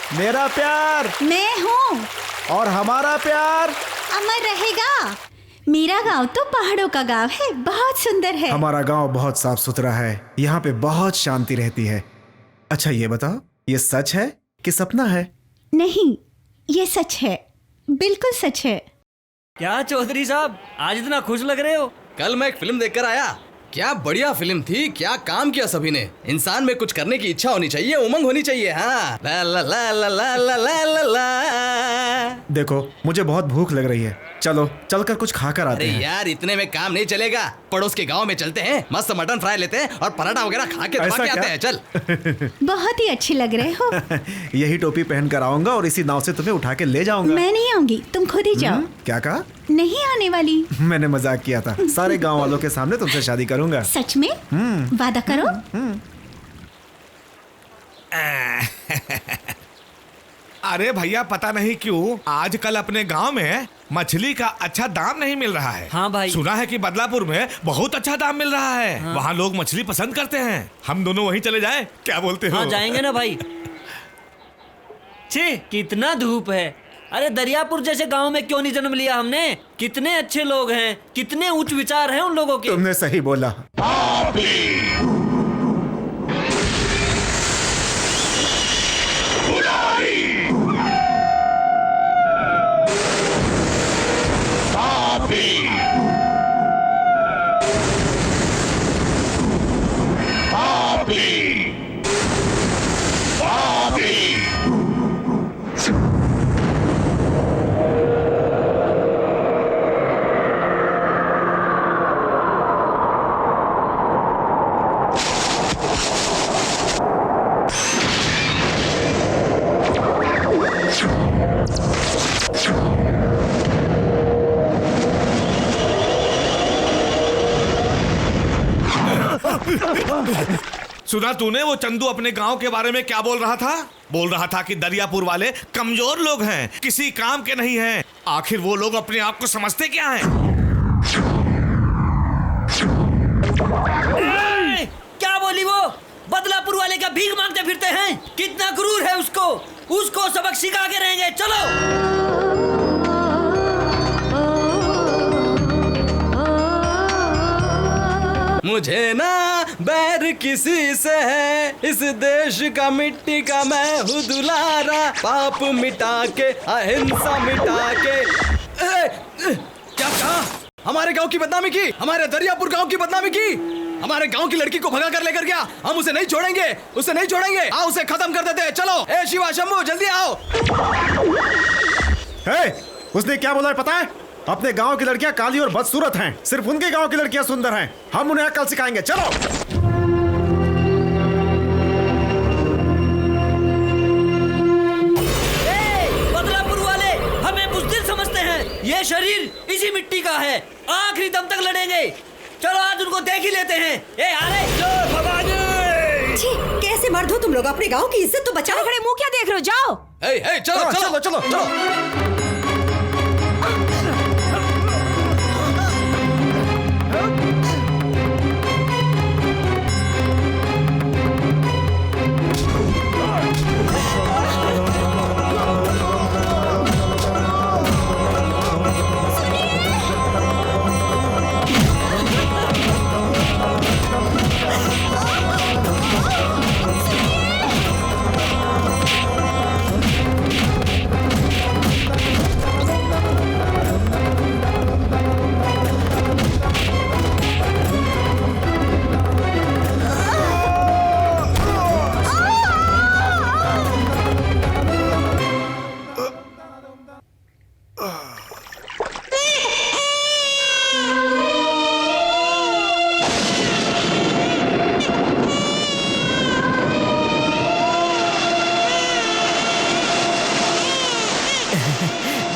मेरा प्यार मैं हूँ और हमारा प्यार अमर रहेगा। मेरा गांव तो पहाड़ों का गांव है, बहुत सुंदर है। हमारा गांव बहुत साफ सुथरा है, यहाँ पे बहुत शांति रहती है। अच्छा ये बताओ, ये सच है कि सपना है? नहीं, ये सच है, बिल्कुल सच है। क्या चौधरी साहब, आज इतना खुश लग रहे हो? कल मैं एक फिल्म देखकर आया। क्या बढ़िया फिल्म थी, क्या काम किया सभी ने। इंसान में कुछ करने की इच्छा होनी चाहिए, उमंग होनी चाहिए। हाँ, ला ला ला ला ला ला ला ला ला। देखो मुझे बहुत भूख लग रही है, चलो चलकर कुछ खाकर आते अरे हैं। यार इतने में काम नहीं चलेगा, पड़ोस के गांव में चलते हैं, मस्त मटन फ्राई लेते हैं और पराठा वगैरह खा के ऐसा आते क्या? हैं। चल। बहुत ही अच्छे लग रहे हो। यही टोपी पहन कर आऊंगा और इसी नाव से तुम्हें उठा के ले जाऊंगा। मैं नहीं आऊंगी, तुम खुद ही जाओ। क्या कहा? नहीं आने वाली। मैंने मजाक किया था। सारे गांव वालों के सामने तुमसे शादी करूंगा। सच में? वादा करो। अरे भैया, पता नहीं क्यों आजकल अपने गांव में मछली का अच्छा दाम नहीं मिल रहा है। हाँ भाई। सुना है कि बदलापुर में बहुत अच्छा दाम मिल रहा है। हाँ। वहाँ लोग मछली पसंद करते हैं। हम दोनों वहीं चले जाएं, क्या बोलते हो? हाँ जाएंगे ना भाई। छे, कितना धूप है। अरे दरियापुर जैसे गांव में क्यों नहीं जन्म लिया हमने। कितने अच्छे लोग हैं, कितने उच्च विचार हैं उन लोगों के। तुमने सही बोला। सुना तूने वो चंदू अपने गांव के बारे में क्या बोल रहा था? बोल रहा था कि दरियापुर वाले कमजोर लोग हैं, किसी काम के नहीं हैं। आखिर वो लोग अपने आप को समझते क्या हैं? क्या बोली वो? बदलापुर वाले क्या भीख मांगते फिरते हैं? कितना गुरूर है उसको। उसको सबक सिखा के रहेंगे। चलो। मुझे ना बैर किसी से है, इस देश का मिट्टी का मैं हूँ दुलारा। पाप मिटा के अहिंसा मिटा के। क्या कहा? हमारे गांव की बदनामी की, हमारे दरियापुर गांव की बदनामी की। हमारे गांव की लड़की को भगा कर लेकर गया। हम उसे नहीं छोड़ेंगे, उसे नहीं छोड़ेंगे। आओ उसे खत्म कर देते हैं। चलो ए शिवा शंभू जल्दी आओ। उसने क्या बोला है पता है? अपने गांव की लड़कियां काली और बदसूरत हैं, सिर्फ उनके गांव की लड़कियां सुंदर हैं। हम उन्हें अकल सिखाएंगे। चलो। बदलापुर वाले हमें बुज़दिल समझते हैं। ये शरीर इसी मिट्टी का है, आखिरी दम तक लड़ेंगे। चलो आज उनको देख ही लेते हैं। ए अरे छी, कैसे मर्द हो तुम लोग? अपने गांव की इज्जत तो बचाओ। खड़े मुंह क्या देख रहे हो? जाओ। चलो चलो चलो चलो।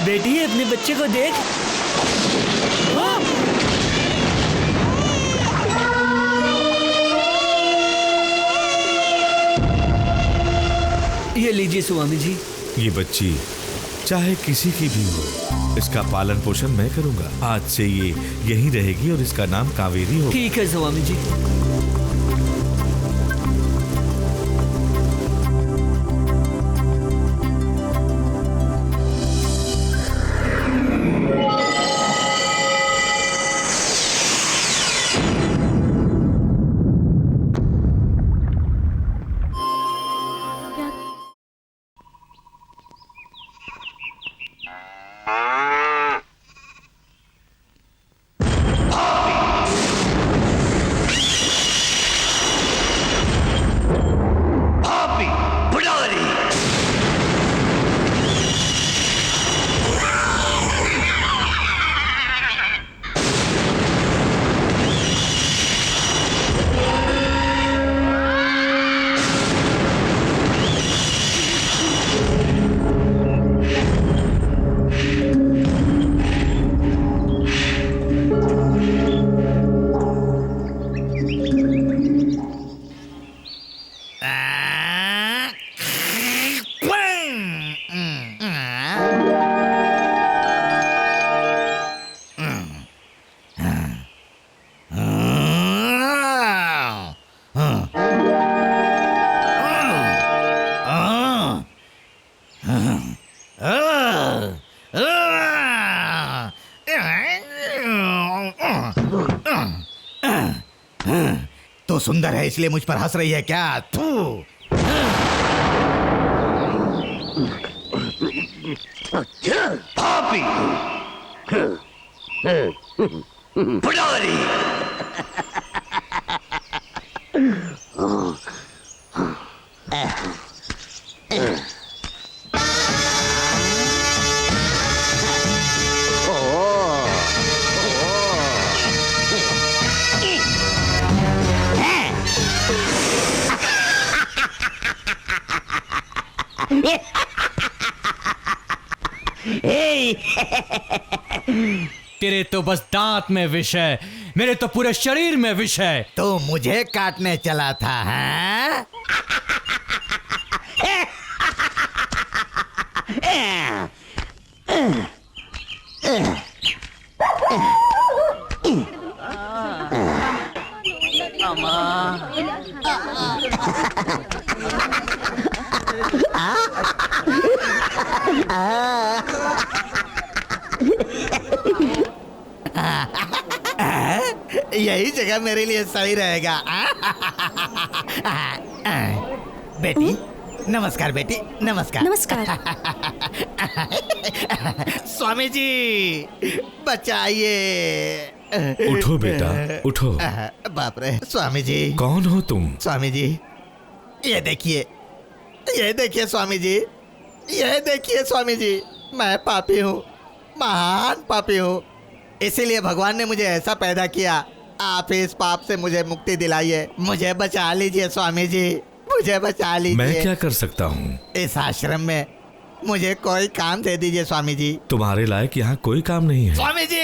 बेटी अपने बच्चे को देख। ये लीजिए स्वामी जी। ये बच्ची चाहे किसी की भी हो, इसका पालन पोषण मैं करूंगा। आज से ये यहीं रहेगी और इसका नाम कावेरी होगा। ठीक है स्वामी जी। सुंदर है इसलिए मुझ पर हंस रही है क्या? थू। तेरे तो बस दांत में विष है, मेरे तो पूरे शरीर में विष है। तो मुझे काटने चला था, हाँ? यही जगह मेरे लिए सही रहेगा। बेटी नमस्कार, बेटी नमस्कार। नमस्कार। स्वामी जी बचाइए। उठो बेटा उठो। बाप रे स्वामी जी। कौन हो तुम? स्वामी जी ये देखिए, ये देखिए स्वामी जी, ये देखिए स्वामी जी, मैं पापी हूँ, महान पापी हूँ। इसीलिए भगवान ने मुझे ऐसा पैदा किया। आप इस पाप से मुझे मुक्ति दिलाइए, मुझे बचा लीजिए स्वामी जी, मुझे बचा लीजिए। मैं क्या कर सकता हूँ? इस आश्रम में मुझे कोई काम दे दीजिए स्वामी जी। तुम्हारे लायक यहाँ कोई काम नहीं है। स्वामी जी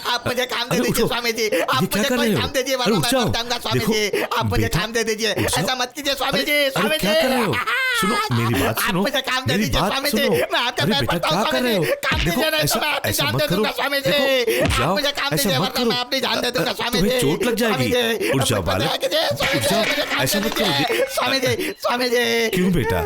आप मुझे काम दे अरे दीजिए उठो। स्वामी जी, ये आप क्या मुझे कर कोई रहे हो? काम दीजिए अरे वरना उठ मैं जाओ। मर जाऊंगा स्वामी देखो, जी। आप मुझे बेटा, काम दे दीजिए, उठ जाओ। ऐसा मत कीजिए स्वामी जी। अरे स्वामी क्या जी कर रहे हो? सुनो मेरी बात सुनो, आप मुझे काम दे मेरी दीजिए बात स्वामी जी, सुनो। मैं आपका अरे पैर बेटा पड़ता हूँ क्या कर स्वामी रहे हो? जी। काम देखो दीजिए नहीं तो ऐसा मैं अपनी ऐसा जान मत दे करो। दूंगा स्वामी जी। देखो उठ आप जाओ, मुझे काम ऐसा दीजिए मत वरना करो। मैं अपनी जान दे दूंगा स्वामी तुम्हें जी। चोट लग जाएगी। स्वामी जी, उठ जाओ मुझे बालक, दया कीजिए, स्वामी उठ जी, जाओ। मुझे काम ऐसा दे मत करो। दीजिए। स्वामी जी, स्वामी जी। क्यों बेटा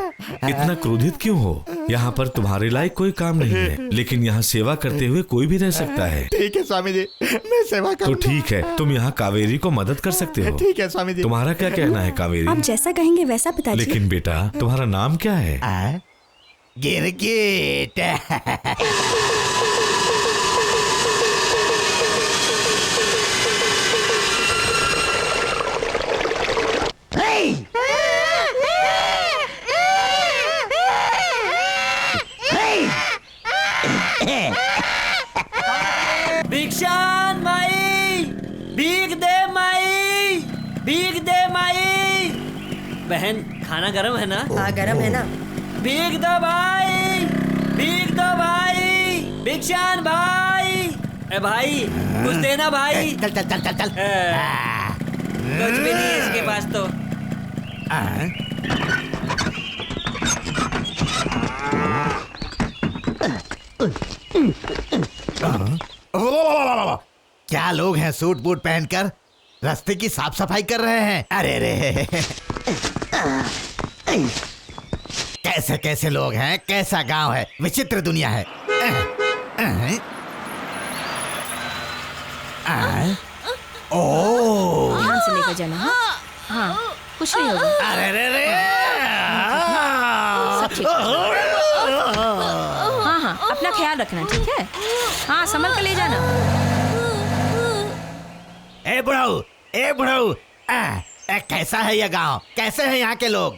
इतना क्रोधित क्यों हो? यहाँ पर तुम्हारे लायक कोई काम नहीं है, लेकिन यहाँ सेवा करते हुए कोई भी रह सकता है। ठीक है स्वामी जी, मैं सेवा तो करूंगा। ठीक है, तुम यहाँ कावेरी को मदद कर सकते हो। ठीक है स्वामी जी। तुम्हारा क्या कहना है आप कावेरी? जैसा कहेंगे वैसा पिताजी। लेकिन बेटा तुम्हारा नाम क्या है? गिरगिट। भिक्षान माई, भीख दे माई, भीख दे माई। बहन खाना गरम है ना? हाँ गरम है ना। भीख दो भाई, भीख दो भाई, भिक्षान भाई। ए भाई कुछ देना भाई। चल चल चल चल चल। कुछ भी नहीं है इसके पास तो। क्या लोग हैं सूट बूट पहनकर रास्ते की साफ सफाई कर रहे हैं। अरे रे कैसे कैसे लोग हैं, कैसा गांव है, विचित्र दुनिया है। ओह ध्यान से लेकर जाना। हाँ हाँ कुछ नहीं होगा। अरे रे रे सब ठीक है। हाँ हाँ अपना ख्याल रखना ठीक है। हाँ संभल कर ले जाना। ए बुढ़ाऊ, ए बुढ़ाऊ, कैसा है यह गांव, कैसे हैं यहाँ के लोग?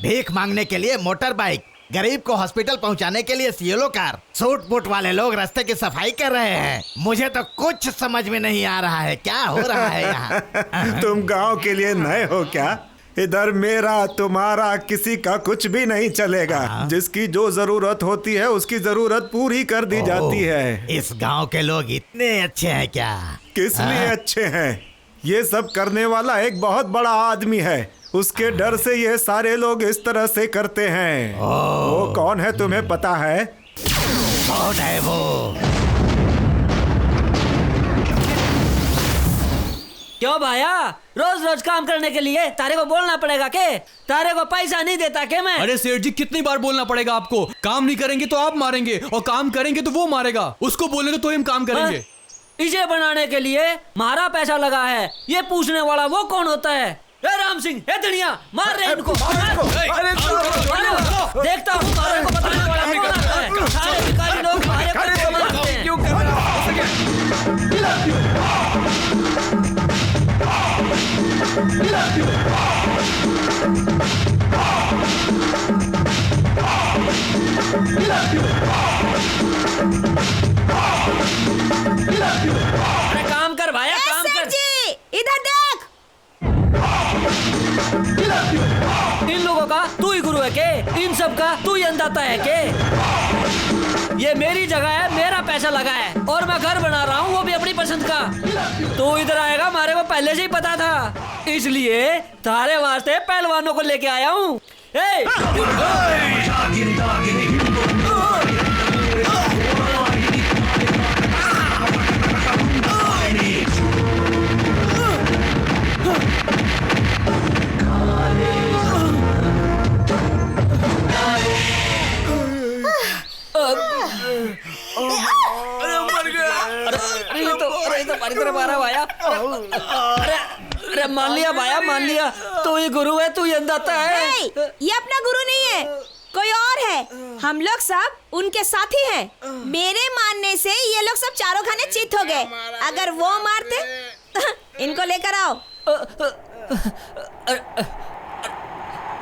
भीख मांगने के लिए मोटर बाइक, गरीब को हॉस्पिटल पहुंचाने के लिए सियोलो कार, सूट बूट वाले लोग रास्ते की सफाई कर रहे हैं। मुझे तो कुछ समझ में नहीं आ रहा है क्या हो रहा है यहाँ। तुम गांव के लिए नए हो क्या? इधर मेरा तुम्हारा किसी का कुछ भी नहीं चलेगा। जिसकी जो जरूरत होती है उसकी जरूरत पूरी कर दी जाती है। इस गांव के लोग इतने अच्छे हैं क्या? किस लिए अच्छे हैं? ये सब करने वाला एक बहुत बड़ा आदमी है, उसके डर से ये सारे लोग इस तरह से करते हैं। वो कौन है तुम्हें पता है? कौन है वो? क्यों भाया, रोज रोज काम करने के लिए तारे को बोलना पड़ेगा के? तारे को पैसा नहीं देता के मैं? अरे सेठ जी कितनी बार बोलना पड़ेगा आपको? काम नहीं करेंगे तो आप मारेंगे और काम करेंगे तो वो मारेगा। उसको बोलेंगे तो हम काम करेंगे। हाँ? इसे बनाने के लिए मारा पैसा लगा है, ये पूछने वाला वो कौन होता है? ए राम सिंह, ए धनिया, मार रहे इनको, मारो। देखता हूँ मारे को बताने वाला कौन आता है। सारे भिखारी लोग मारे को समझते हैं। क्यों कर रहे अरे काम कर भाया, काम कर। जी इधर देख। इन लोगों का तू ही गुरु है के? इन सब का तू ही अंदाता है के? ये मेरी जगह है, मेरा पैसा लगा है और मैं घर बना रहा हूँ, वो भी अपनी पसंद का। तू इधर आएगा हमारे को पहले से ही पता था, इसलिए तारे वास्ते पहलवानों को लेके आया हूँ। अरे तो मारी तरफ आ रहा भाया। अरे मान लिया भाया, मान लिया, तू ही गुरु है, तू ही अंदाता है। ये अपना गुरु नहीं है, कोई और है। हम लोग सब उनके साथी हैं। मेरे मानने से ये लोग सब चारों खाने चित हो गए। अगर वो मारते इनको लेकर आओ।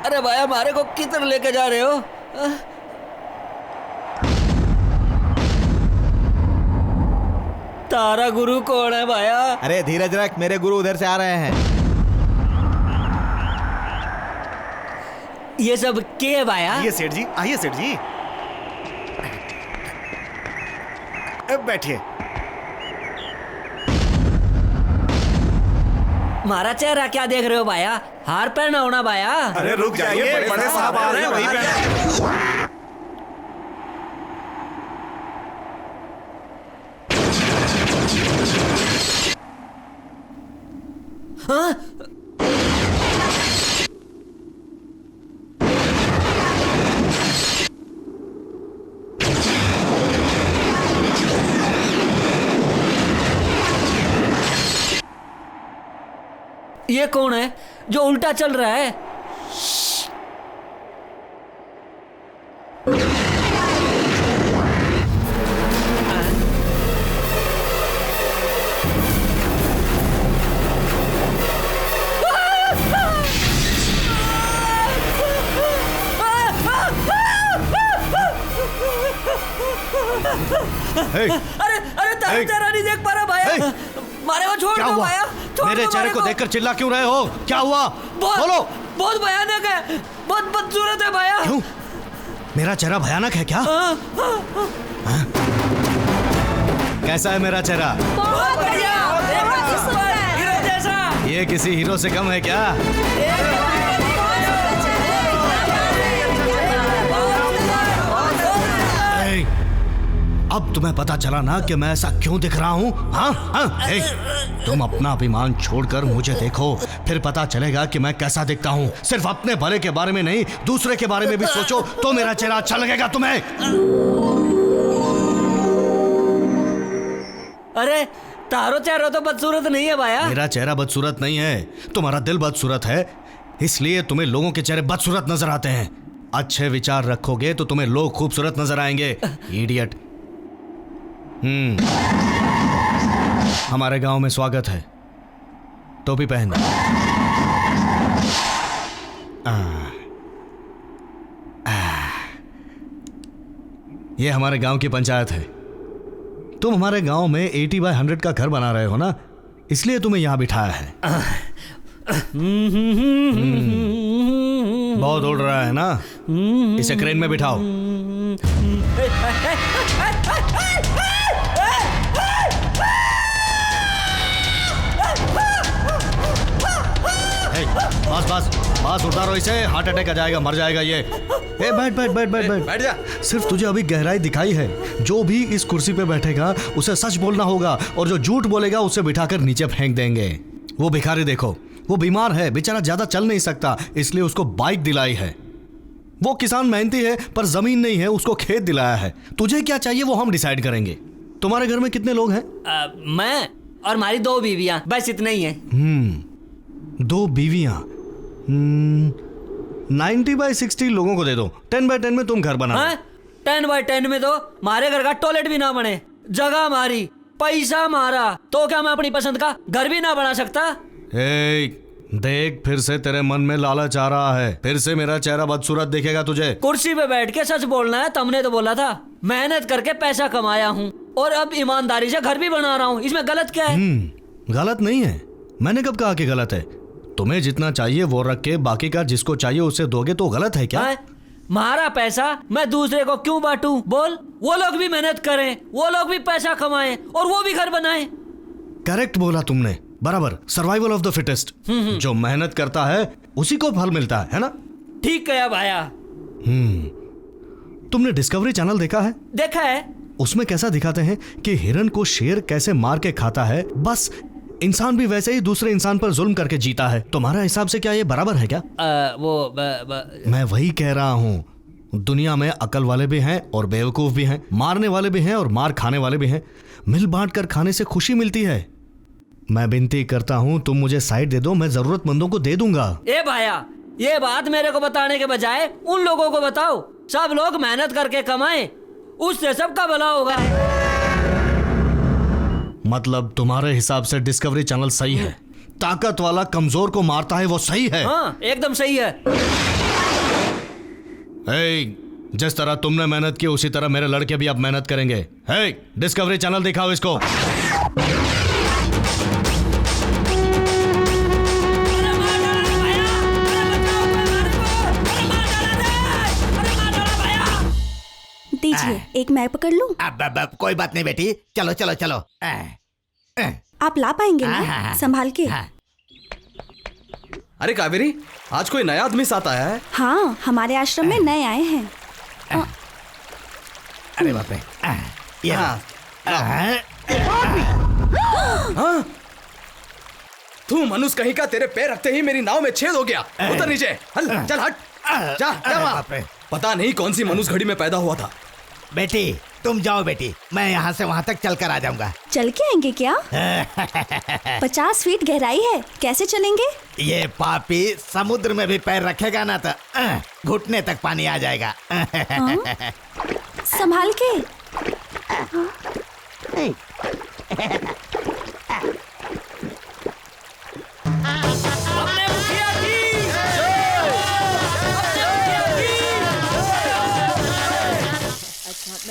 अरे भाया, हमारे को किधर लेके जा रहे हो? तारा गुरु कौन है भाया? अरे धीरज रख, मेरे गुरु उधर से आ रहे हैं। ये सब क्या है भाया? आइए सेठ जी, आइए सेठ जी, बैठिए। मारा चेहरा क्या देख रहे हो भाया? हार पहना होना भाया। अरे रुक जाइए, बड़े साहब आ रहे हैं, वहीं पे। हाँ? ये कौन है जो उल्टा चल रहा है? अरे तेरा नहीं देख पा रहा भाया। मारे को छोड़ दो भाया, मेरे चेहरे को देखकर चिल्ला क्यों रहे हो? क्या हुआ? बोलो। बहुत भयानक है, बहुत बदसूरत है भाया। क्यों? मेरा चेहरा भयानक है क्या? कैसा है मेरा चेहरा? बहुत बढ़िया, बहुत ही सुंदर। हीरो जैसा। ये किसी हीरो से कम है क्या? अब तुम्हें पता चला ना कि मैं ऐसा क्यों दिख रहा हूँ? हाँ? तुम अपना अभिमान छोड़कर मुझे देखो, फिर पता चलेगा कि मैं कैसा दिखता हूँ। सिर्फ अपने भले के बारे में नहीं, दूसरे के बारे में भी सोचो तो मेरा चेहरा अच्छा लगेगा तुम्हें। अरे तारो चेहरा तो बदसूरत नहीं है भाया। मेरा चेहरा बदसूरत नहीं है, तुम्हारा दिल बदसूरत है, इसलिए तुम्हें लोगों के चेहरे बदसूरत नजर आते हैं। अच्छे विचार रखोगे तो तुम्हें लोग खूबसूरत नजर आएंगे। इडियट। हमारे गांव में स्वागत है, टोपी पहन। ये हमारे गांव की पंचायत है। तुम हमारे गांव में 80/100 का घर बना रहे हो ना, इसलिए तुम्हें यहां बिठाया है। बहुत उड़ रहा है ना, इसे क्रेन में बिठाओ। बस उतारो इसे, हार्ट अटैक आ जाएगा, मर जाएगा ये। बैठ जा। सिर्फ तुझे अभी गहराई दिखाई है। जो भी इस कुर्सी पे बैठेगा उसे सच बोलना होगा, और जो झूठ बोलेगा उसे बिठाकर नीचे फेंक देंगे। वो भिखारी देखो, वो बीमार है, बेचारा ज्यादा चल नहीं सकता, इसलिए उसको बाइक दिलाई है। वो किसान मेहनती है पर जमीन नहीं है, उसको खेत दिलाया है। तुझे क्या चाहिए वो हम डिसाइड करेंगे। तुम्हारे घर में कितने लोग हैं? मैं और हमारी 2 बीवियां, बस इतने ही हैं। 2 बीवियां। 90/60 लोगों को दे दो। 10/10 में तुम घर बना। 10/10 में तो हमारे घर का टॉयलेट भी ना बने। जगह हमारी, पैसा हमारा, तो क्या मैं अपनी पसंद का घर भी ना बना सकता? देख, फिर से तेरे मन में लालच आ रहा है। फिर से मेरा चेहरा बदसूरत दिखेगा तुझे। कुर्सी पे बैठ के सच बोलना है। तुमने तो बोला था मेहनत करके पैसा कमाया हूँ और अब ईमानदारी से घर भी बना रहा हूँ। इसमें गलत क्या है? गलत नहीं है। मैंने कब कहा कि गलत है? तुम्हें जितना चाहिए वो रख के बाकी का जिसको चाहिए उसे दोगे तो गलत है क्या? मारा पैसा मैं दूसरे को क्यों बांटूं? बोल। वो लोग भी मेहनत करें, वो लोग भी पैसा कमाएं और वो भी घर बनाएं। करेक्ट बोला तुमने, बराबर। Survival of the fittest. जो मेहनत करता है उसी को फल मिलता है ना? ठीक कहा भाया। तुमने डिस्कवरी चैनल देखा है? देखा है। उसमें कैसा दिखाते हैं कि हिरन को शेर कैसे मार के खाता है, बस इंसान भी वैसे ही दूसरे इंसान पर जुल्म करके जीता है। तुम्हारा हिसाब से क्या ये बराबर है क्या? मैं वही कह रहा हूँ। दुनिया में अकल वाले भी हैं और बेवकूफ भी हैं, मारने वाले भी हैं और मार खाने वाले भी हैं। मिल बांट कर खाने से खुशी मिलती है। मैं विनती करता हूँ तुम मुझे साइड दे दो, मैं जरूरतमंदों को दे दूंगा। ए भाया, ये बात मेरे को बताने के बजाय उन लोगों को बताओ। सब लोग मेहनत करके कमाएं, उससे सबका भला होगा। मतलब तुम्हारे हिसाब से डिस्कवरी चैनल सही है? ताकत वाला कमजोर को मारता है, वो सही है? हाँ, एकदम सही है। जिस तरह तुमने मेहनत की उसी तरह मेरे लड़के भी अब मेहनत करेंगे। डिस्कवरी चैनल दिखाओ इसको। दीजिए, एक मैं पकड़ लूं? अब कोई बात नहीं बेटी, चलो चलो चलो। आप ला पाएंगे ना संभाल के? अरे कावेरी, आज कोई नया आदमी साथ आया है? हाँ, हमारे आश्रम में नए आए हैं। अरे बाप रे। ये तू मनुष्य कहीं का, तेरे पैर रखते ही मेरी नाव में छेद हो गया। उतर नीचे, चल हट, जा वहाँ। पता नहीं कौन सी मनुष्य घड़ी में पैदा हुआ था। बेटी तुम जाओ बेटी, मैं यहाँ से वहाँ तक चल कर आ जाऊंगा। चल के आएंगे क्या? 50 फीट गहराई है, कैसे चलेंगे? ये पापी समुद्र में भी पैर रखेगा ना तो घुटने तक पानी आ जाएगा। संभाल के।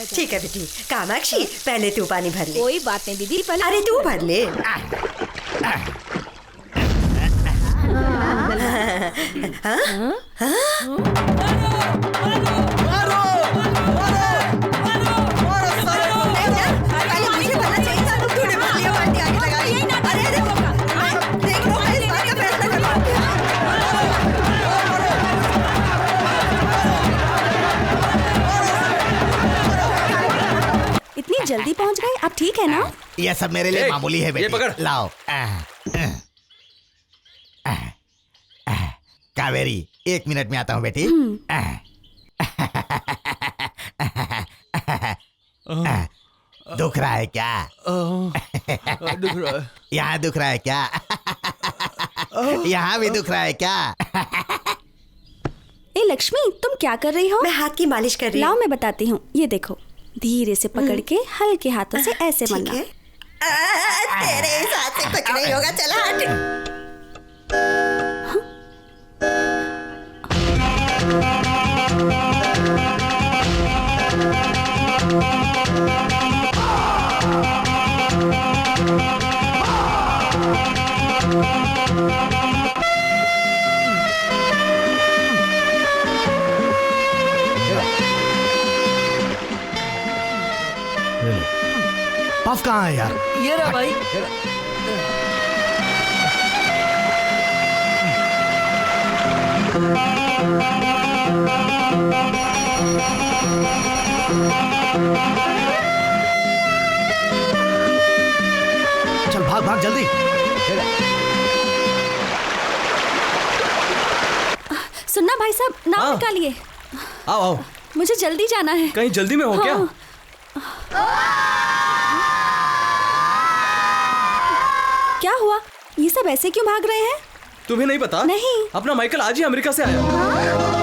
ठीक है बेटी। कामाक्षी, पहले तू पानी भर ले। कोई बात नहीं दीदी, पहले अरे तू भर ले। इतनी जल्दी पहुंच गए? आप ठीक है ना? यह सब मेरे लिए मामूली है बेटी। ये पकड़। लाओ। कावेरी, 1 मिनट में आता हूँ बेटी। दुख रहा है क्या? दुख रहा है। यहाँ दुख रहा है क्या? यहाँ भी दुख रहा है क्या? ए लक्ष्मी, तुम क्या कर रही हो? मैं हाथ की मालिश कर रही हूँ। लाओ मैं बताती हूँ। ये देखो, धीरे से पकड़ के हल्के हाथों से ऐसे मलना। तेरे साथ से कुछ नहीं होगा, चला हट। पफ कहाँ है यार? ये रहा भाई। चल भाग भाग जल्दी। सुनना भाई साहब, नाव निकालिए। आओ आओ। मुझे जल्दी जाना है। कहीं जल्दी में हो क्या? क्या हुआ? ये सब ऐसे क्यों भाग रहे हैं? तुम्हें नहीं पता? नहीं। अपना माइकल आज ही अमेरिका से आया।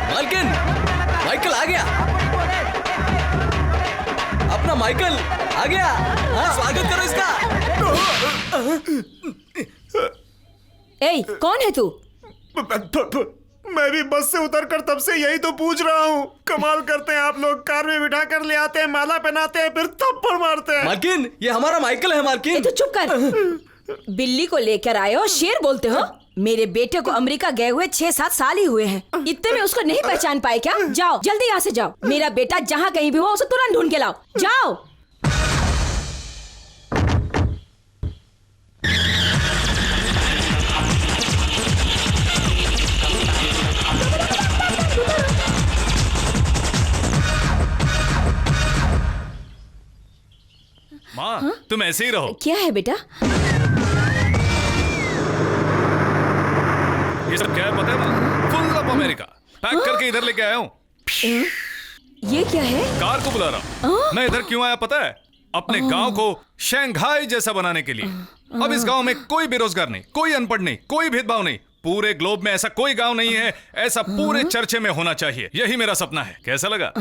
मालकिन, माइकल आ गया। अपना माइकल आ गया। हाँ, स्वागत करो इसका। ए, कौन है तू? मैं भी बस से उतरकर तब से यही तो पूछ रहा हूँ। कमाल करते हैं आप लोग, कार में बिठा कर ले आते हैं, माला पहनाते हैं, फिर थप्पड़ मारते हैं। मालकिन, ये हमारा माइकल है मालकिन। तू चुप कर। बिल्ली को लेकर आए हो, शेर बोलते हो? मेरे बेटे को अमेरिका गए हुए 6-7 साल ही हुए हैं। इतने में उसको नहीं पहचान पाए क्या? जाओ जल्दी यहाँ से जाओ। मेरा बेटा जहाँ कहीं भी हो उसे तुरंत ढूंढ के लाओ। जाओ। माँ, तुम ऐसे ही रहो। क्या है बेटा? ये सब क्या है पता है माँ? फुल ऑफ अमेरिका पैक करके इधर लेके आया हूँ। ये क्या है? कार को बुला रहा हूँ। मैं इधर क्यों आया पता है? अपने गांव को शंघाई जैसा बनाने के लिए। अब इस गांव में कोई बेरोजगार नहीं, कोई अनपढ़ नहीं, कोई भेदभाव नहीं। पूरे ग्लोब में ऐसा कोई गांव नहीं है, ऐसा पूरे चर्चे में होना चाहिए। यही मेरा सपना है। कैसा लगा?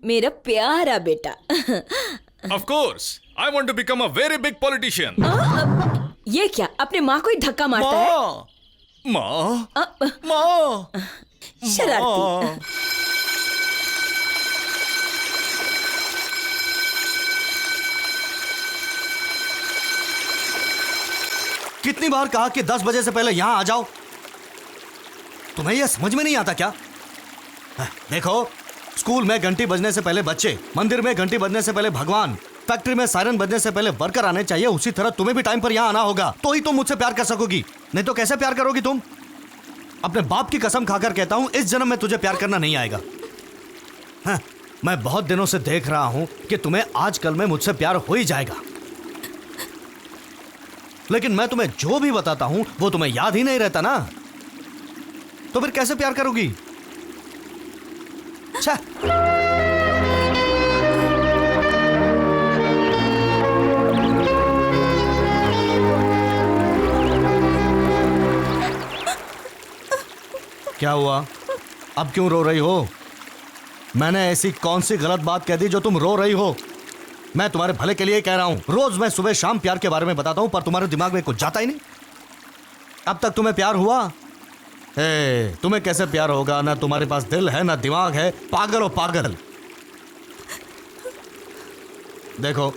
मेरा प्यारा बेटा। Of course, I want to become a very big politician. ये क्या? अपने माँ को ही धक्का मारता है? माँ, माँ, शरारती। कितनी बार कहा कि 10 बजे से पहले यहां आ जाओ? तुम्हें यह समझ में नहीं आता क्या? देखो, स्कूल में घंटी बजने से पहले बच्चे, मंदिर में घंटी बजने से पहले भगवान, फैक्ट्री में सायरन बजने से पहले वर्कर आने चाहिए। उसी तरह तुम्हें भी टाइम पर यहाँ आना होगा, तो ही तुम मुझसे प्यार कर सकोगी। नहीं तो कैसे प्यार करोगी तुम? अपने बाप की कसम खाकर कहता हूँ, इस जन्म में तुझे प्यार करना नहीं आएगा। हाँ, मैं बहुत दिनों से देख रहा हूँ कि तुम्हें आजकल में मुझसे प्यार हो ही जाएगा, लेकिन मैं तुम्हें जो भी बताता हूँ वो तुम्हें याद ही नहीं रहता ना, तो फिर कैसे प्यार करोगी? अच्छा, क्या हुआ? अब क्यों रो रही हो? मैंने ऐसी कौन सी गलत बात कह दी जो तुम रो रही हो? मैं तुम्हारे भले के लिए कह रहा हूं। रोज मैं सुबह शाम प्यार के बारे में बताता हूं, पर तुम्हारे दिमाग में कुछ जाता ही नहीं। अब तक तुम्हें प्यार हुआ? तुम्हें कैसे प्यार होगा? ना तुम्हारे पास दिल है, ना दिमाग है। पागल हो पागल। देखो,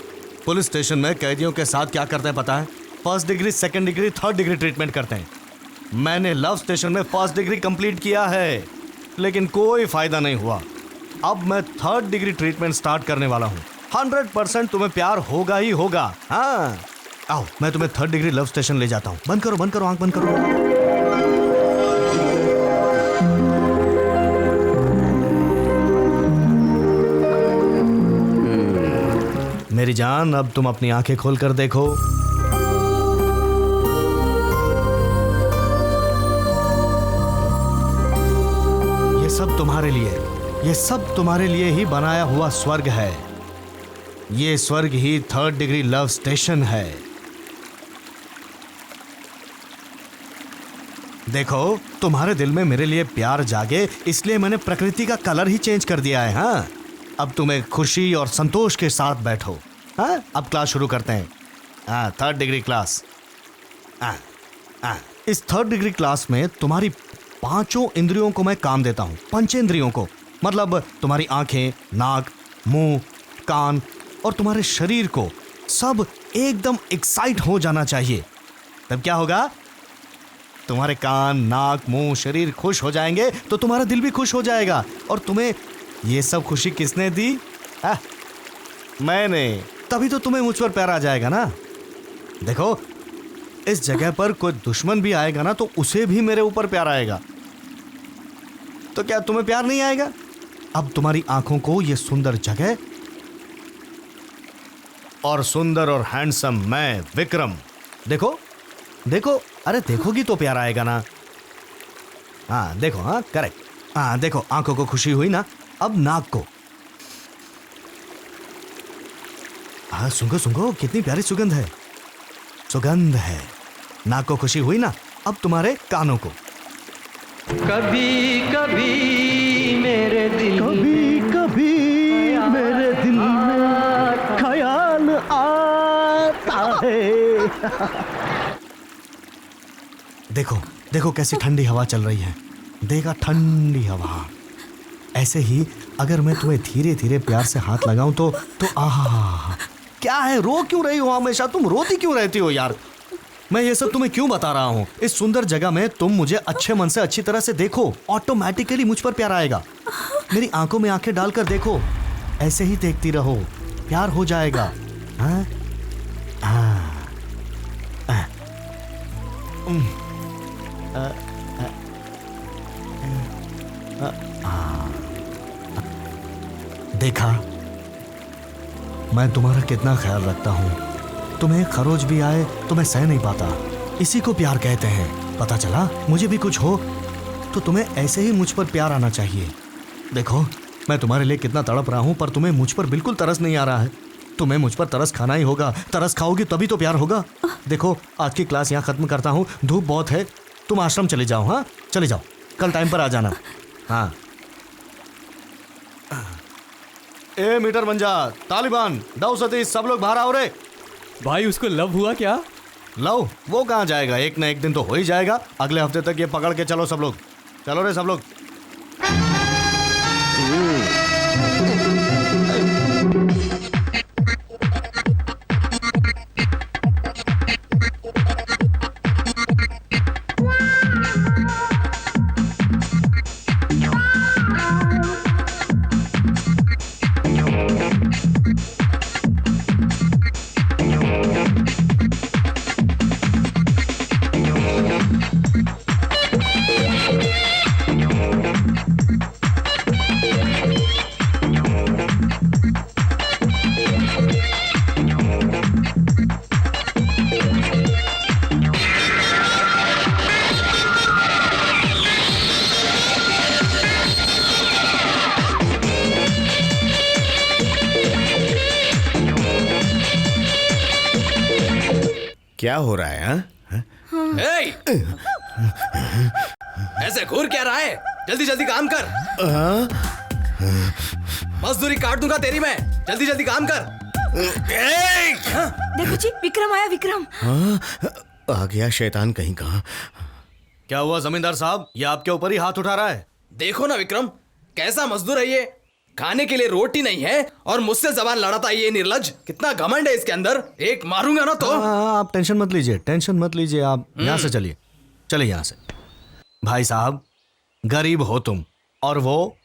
पुलिस स्टेशन में कैदियों के साथ क्या करते हैं पता है? 1st degree, 2nd degree, 3rd degree treatment करते हैं। मैंने लव स्टेशन में 1st डिग्री कंप्लीट किया है, लेकिन कोई फायदा नहीं हुआ। अब मैं 3rd डिग्री ट्रीटमेंट स्टार्ट करने वाला हूँ। 100% तुम्हें प्यार होगा ही होगा। हाँ, आओ मैं तुम्हें 3rd डिग्री लव स्टेशन ले जाता हूँ। बंद करो, बंद करो, आंख बंद करो। मेरी जान, अब तुम अपनी आंखें खोल कर देखो। सब तुम्हारे लिए, ये सब तुम्हारे लिए ही बनाया हुआ स्वर्ग है। ये स्वर्ग ही 3rd डिग्री लव स्टेशन है। देखो, तुम्हारे दिल में मेरे लिए प्यार जागे, इसलिए मैंने प्रकृति का कलर ही चेंज कर दिया है। हाँ, अब तुम्हें खुशी और संतोष के साथ बैठो। हाँ, अब क्लास शुरू करते हैं। हाँ, 3rd डिग्री क्लास। इस 3rd डिग्री क्लास में तुम्हारी 5 इंद्रियों को मैं काम देता हूँ। पंचेंद्रियों को, मतलब तुम्हारी आंखें, नाक, मुंह, कान और तुम्हारे शरीर को सब एकदम एक्साइट हो जाना चाहिए। तब क्या होगा? तुम्हारे कान, नाक, मुंह, शरीर खुश हो जाएंगे तो तुम्हारा दिल भी खुश हो जाएगा। और तुम्हें ये सब खुशी किसने दी? मैंने। तभी तो तुम्हें मुझ पर प्यार आ जाएगा ना। देखो, इस जगह पर कोई दुश्मन भी आएगा ना तो उसे भी मेरे ऊपर प्यार आएगा। तो क्या तुम्हें प्यार नहीं आएगा? अब तुम्हारी आंखों को ये सुंदर जगह और सुंदर और हैंडसम मैं विक्रम, देखो देखो, अरे देखोगी तो प्यार आएगा ना। हाँ देखो, हाँ करेक्ट। हाँ देखो, आंखों को खुशी हुई ना। अब नाक को, हाँ सुंघो सुंघो, कितनी प्यारी सुगंध है, सुगंध है। नाक को खुशी हुई ना। अब तुम्हारे कानों को, कभी कभी मेरे दिल में ख्याल आता है। देखो देखो कैसी ठंडी हवा चल रही है। देखा, ठंडी हवा। ऐसे ही अगर मैं तुम्हें धीरे धीरे प्यार से हाथ लगाऊं तो आहा, क्या है, रो क्यों रही हो हमेशा? तुम रोती क्यों रहती हो यार? मैं ये सब तुम्हें क्यों बता रहा हूँ? इस सुंदर जगह में तुम मुझे अच्छे मन से अच्छी तरह से देखो, ऑटोमेटिकली मुझ पर प्यार आएगा। मेरी आंखों में आंखें डालकर देखो, ऐसे ही देखती रहो, प्यार हो जाएगा। हाँ? देखा, मैं तुम्हारा कितना ख्याल रखता हूँ। तुम्हें खरोच भी आए तो मैं सह नहीं पाता। इसी को प्यार कहते हैं। पता चला? मुझे भी कुछ हो तो तुम्हें ऐसे ही मुझ पर प्यार आना चाहिए। देखो, मैं तुम्हारे लिए कितना तड़प रहा हूँ, पर तुम्हें मुझ पर बिल्कुल तरस नहीं आ रहा है। तुम्हें मुझ पर तरस खाना ही होगा। तरस खाओगी तभी तो प्यार होगा। देखो, आज की क्लास यहाँ खत्म करता हूँ, धूप बहुत है, तुम आश्रम चले जाओ। हाँ, चले जाओ, कल टाइम पर आ जाना। हाँ, ए मीटर बन जा, तालिबान, दाऊ सतीश, सब लोग बाहर आओ रे। भाई, उसको लव हुआ क्या? लव? वो कहाँ जाएगा, एक ना एक दिन तो हो ही जाएगा। अगले हफ्ते तक ये पकड़ के चलो सब लोग। चलो रे सब लोग। क्या हो रहा है? ऐसे घूर क्या रहा है? जल्दी जल्दी काम कर। मजदूरी काट दूंगा तेरी मैं। जल्दी जल्दी काम कर। देखो जी, विक्रम आया। विक्रम आ गया शैतान कहीं का। क्या हुआ जमींदार साहब, ये आपके ऊपर ही हाथ उठा रहा है? देखो ना विक्रम, कैसा मजदूर है ये। खाने के लिए रोटी नहीं है और मुझसे जबान लड़ाता है ये निर्लज। कितना घमंड है इसके अंदर, एक मारूंगा ना तो। आप टेंशन मत लीजिए, टेंशन मत लीजिए। आप यहाँ से चलिए, चलिए यहाँ से। भाई साहब, गरीब हो तुम और वो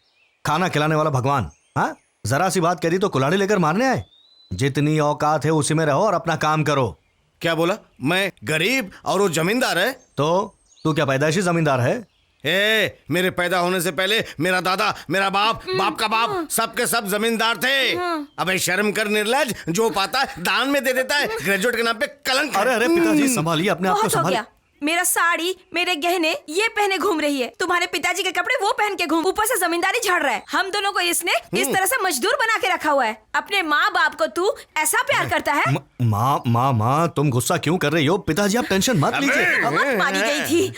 खाना खिलाने वाला भगवान। हाँ, जरा सी बात करी तो कुल्हाड़ी लेकर मारने आए। जितनी औकात है उसी में रहो और अपना काम करो। क्या बोला? मैं गरीब और वो जमींदार है? तो तू क्या पैदाइशी जमींदार है? मेरे पैदा होने से पहले मेरा दादा, मेरा बाप, बाप का बाप, सबके सब जमींदार थे। अबे शर्म कर निर्लज, जो पाता है दान में दे देता है। ग्रेजुएट के नाम पे कलंक। अरे अरे पिताजी, संभालिए अपने आप को, संभालिए। मेरा साड़ी, मेरे गहने ये पहने घूम रही है, तुम्हारे पिताजी के कपड़े वो पहन के घूम, ऊपर से जमींदारी झाड़ रहा है। हम दोनों को इसने इस तरह से मजदूर बना के रखा हुआ है। अपने माँ बाप को तू ऐसा प्यार करता है? माँ तुम गुस्सा क्यों कर रही हो? पिताजी आप टेंशन मत लीजिए। बहुत मारी गई थी।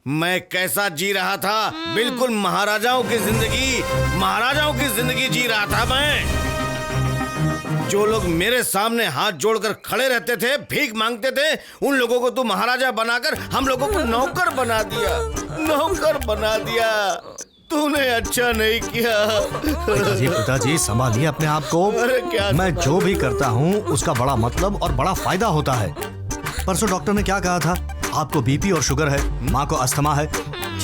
मैं कैसा जी रहा था, बिल्कुल महाराजाओं की जिंदगी जी रहा था मैं। जो लोग मेरे सामने हाथ जोड़कर खड़े रहते थे, भीख मांगते थे, उन लोगों को तू महाराजा बनाकर हम लोगों को नौकर बना दिया। तूने अच्छा नहीं किया। पिताजी संभालिए अपने आप को। मैं जो भी करता हूँ उसका बड़ा मतलब और बड़ा फायदा होता है। परसों डॉक्टर ने क्या कहा था? आपको बीपी और शुगर है, माँ को अस्थमा है।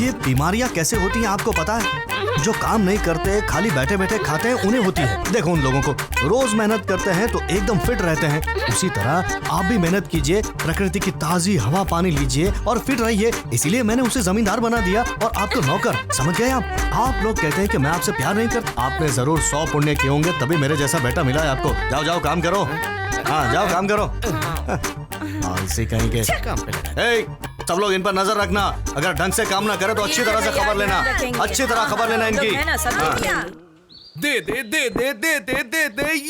ये बीमारियाँ कैसे होती हैं आपको पता है? जो काम नहीं करते, खाली बैठे बैठे खाते हैं, उन्हें होती है। देखो उन लोगों को, रोज मेहनत करते हैं तो एकदम फिट रहते हैं। उसी तरह आप भी मेहनत कीजिए, प्रकृति की ताजी हवा पानी लीजिए और फिट रहिए। इसीलिए मैंने उसे जमींदार बना दिया और आपको नौकर। समझ गए आप लोग कहते हैं कि मैं आपसे प्यार नहीं करता। आपने जरूर 100 पुण्य किए होंगे तभी मेरे जैसा बेटा मिला है आपको। जाओ काम करो। हाँ जाओ काम करो। इसी कहीं के सब लोग इन पर नजर रखना। अगर ढंग से काम ना करे तो अच्छी तरह से खबर लेना, इनकी। दे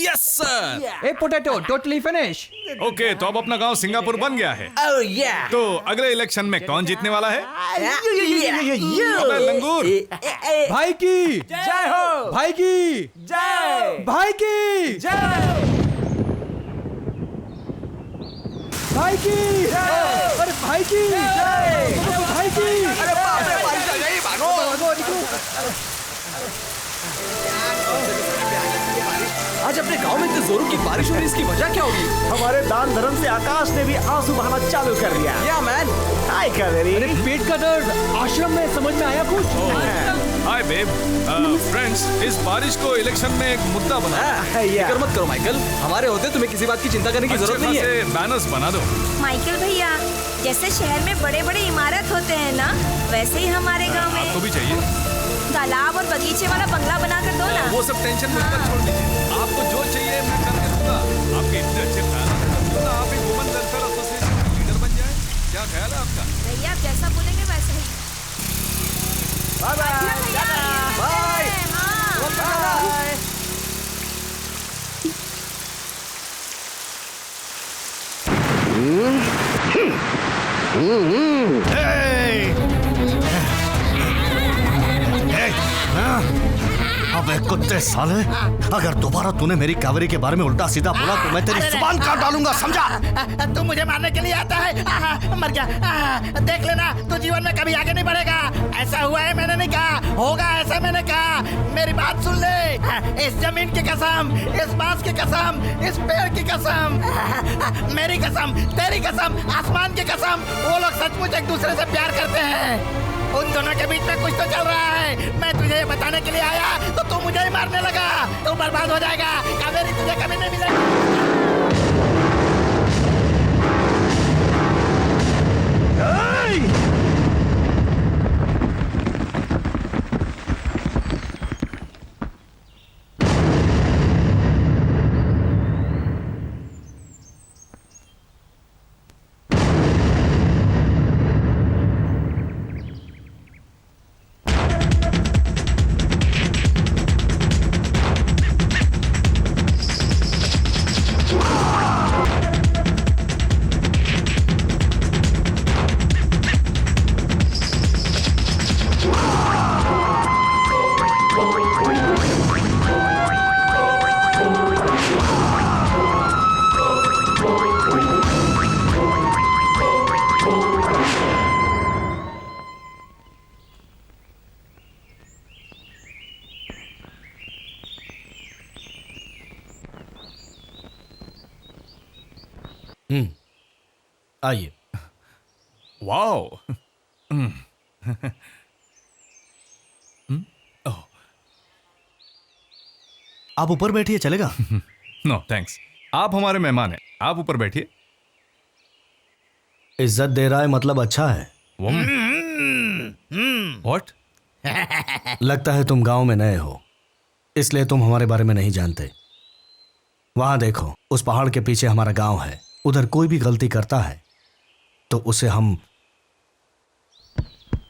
yes sir. A potato totally finish. Okay, तो अब अपना गांव सिंगापुर बन गया है। तो अगले इलेक्शन में कौन जीतने वाला है? अबे लंगूर। भाई की जय हो, भाई की जय, भाई की जय, भाई की जय, अरे भाई की जय, भाई की, अरे बाप रे बारिश आ गई, भागो। आज अपने गांव में इतने जोरों की बारिश हो रही है, इसकी वजह क्या होगी? हमारे दान धर्म से आकाश ने भी आंसू बहाना चालू कर दिया। या मैन, हाय कवेरी। अरे पेट का दर्द आश्रम में समझ में आया कुछ? हाय बेब। फ्रेंड्स, इस बारिश को इलेक्शन में एक मुद्दा बना। फिक्र मत करो माइकल, हमारे होते तुम्हें किसी बात की चिंता करने की जरूरत नहीं है। बैनर्स बना दो। माइकल भैया, जैसे शहर में बड़े बड़े इमारत होते हैं ना, वैसे ही हमारे गाँव में आपको भी चाहिए तालाब और बगीचे वाला बंगला बना कर दो ना। वो सब टेंशन मत छोड़ दीजिए। आपको जो चाहिए मैं करके दूंगा। आपके इतने अच्छे ख्याल हैं, आप एक वुमेन वेलफेयर एसोसिएशन के लीडर बन जाए। क्या ख्याल है आपका? भैया आप जैसा बोलेंगे वैसा ही। Bye bye. अबे कुत्ते साले, अगर दोबारा तूने मेरी कावेरी के बारे में उल्टा सीधा बोला तो मैं तेरी जुबान काट डालूंगा, समझा? तू मुझे मारने के लिए आता है? मर गया। देख लेना, तू जीवन में कभी आगे नहीं बढ़ेगा। ऐसा हुआ है मैंने नहीं कहा, होगा ऐसा मैंने कहा। मेरी बात सुन ले। इस जमीन की कसम, इस बांस की कसम, इस पेड़ की कसम, मेरी कसम, तेरी कसम, आसमान की कसम, वो लोग सचमुच एक दूसरे से प्यार करते हैं। उन दोनों के बीच में कुछ तो चल रहा है। मैं तुझे ये बताने के लिए आया तो तू मुझे ही मारने लगा। तू बर्बाद हो जाएगा। कावेरी तुझे कभी नहीं मिलेगी। आइए। वाओ। आप ऊपर बैठिए, चलेगा? नो थैंक्स, आप हमारे मेहमान हैं, आप ऊपर बैठिए। इज्जत दे रहा है मतलब अच्छा है। व्हाट? लगता है तुम गांव में नए हो, इसलिए तुम हमारे बारे में नहीं जानते। वहां देखो, उस पहाड़ के पीछे हमारा गांव है। उधर कोई भी गलती करता है तो उसे हम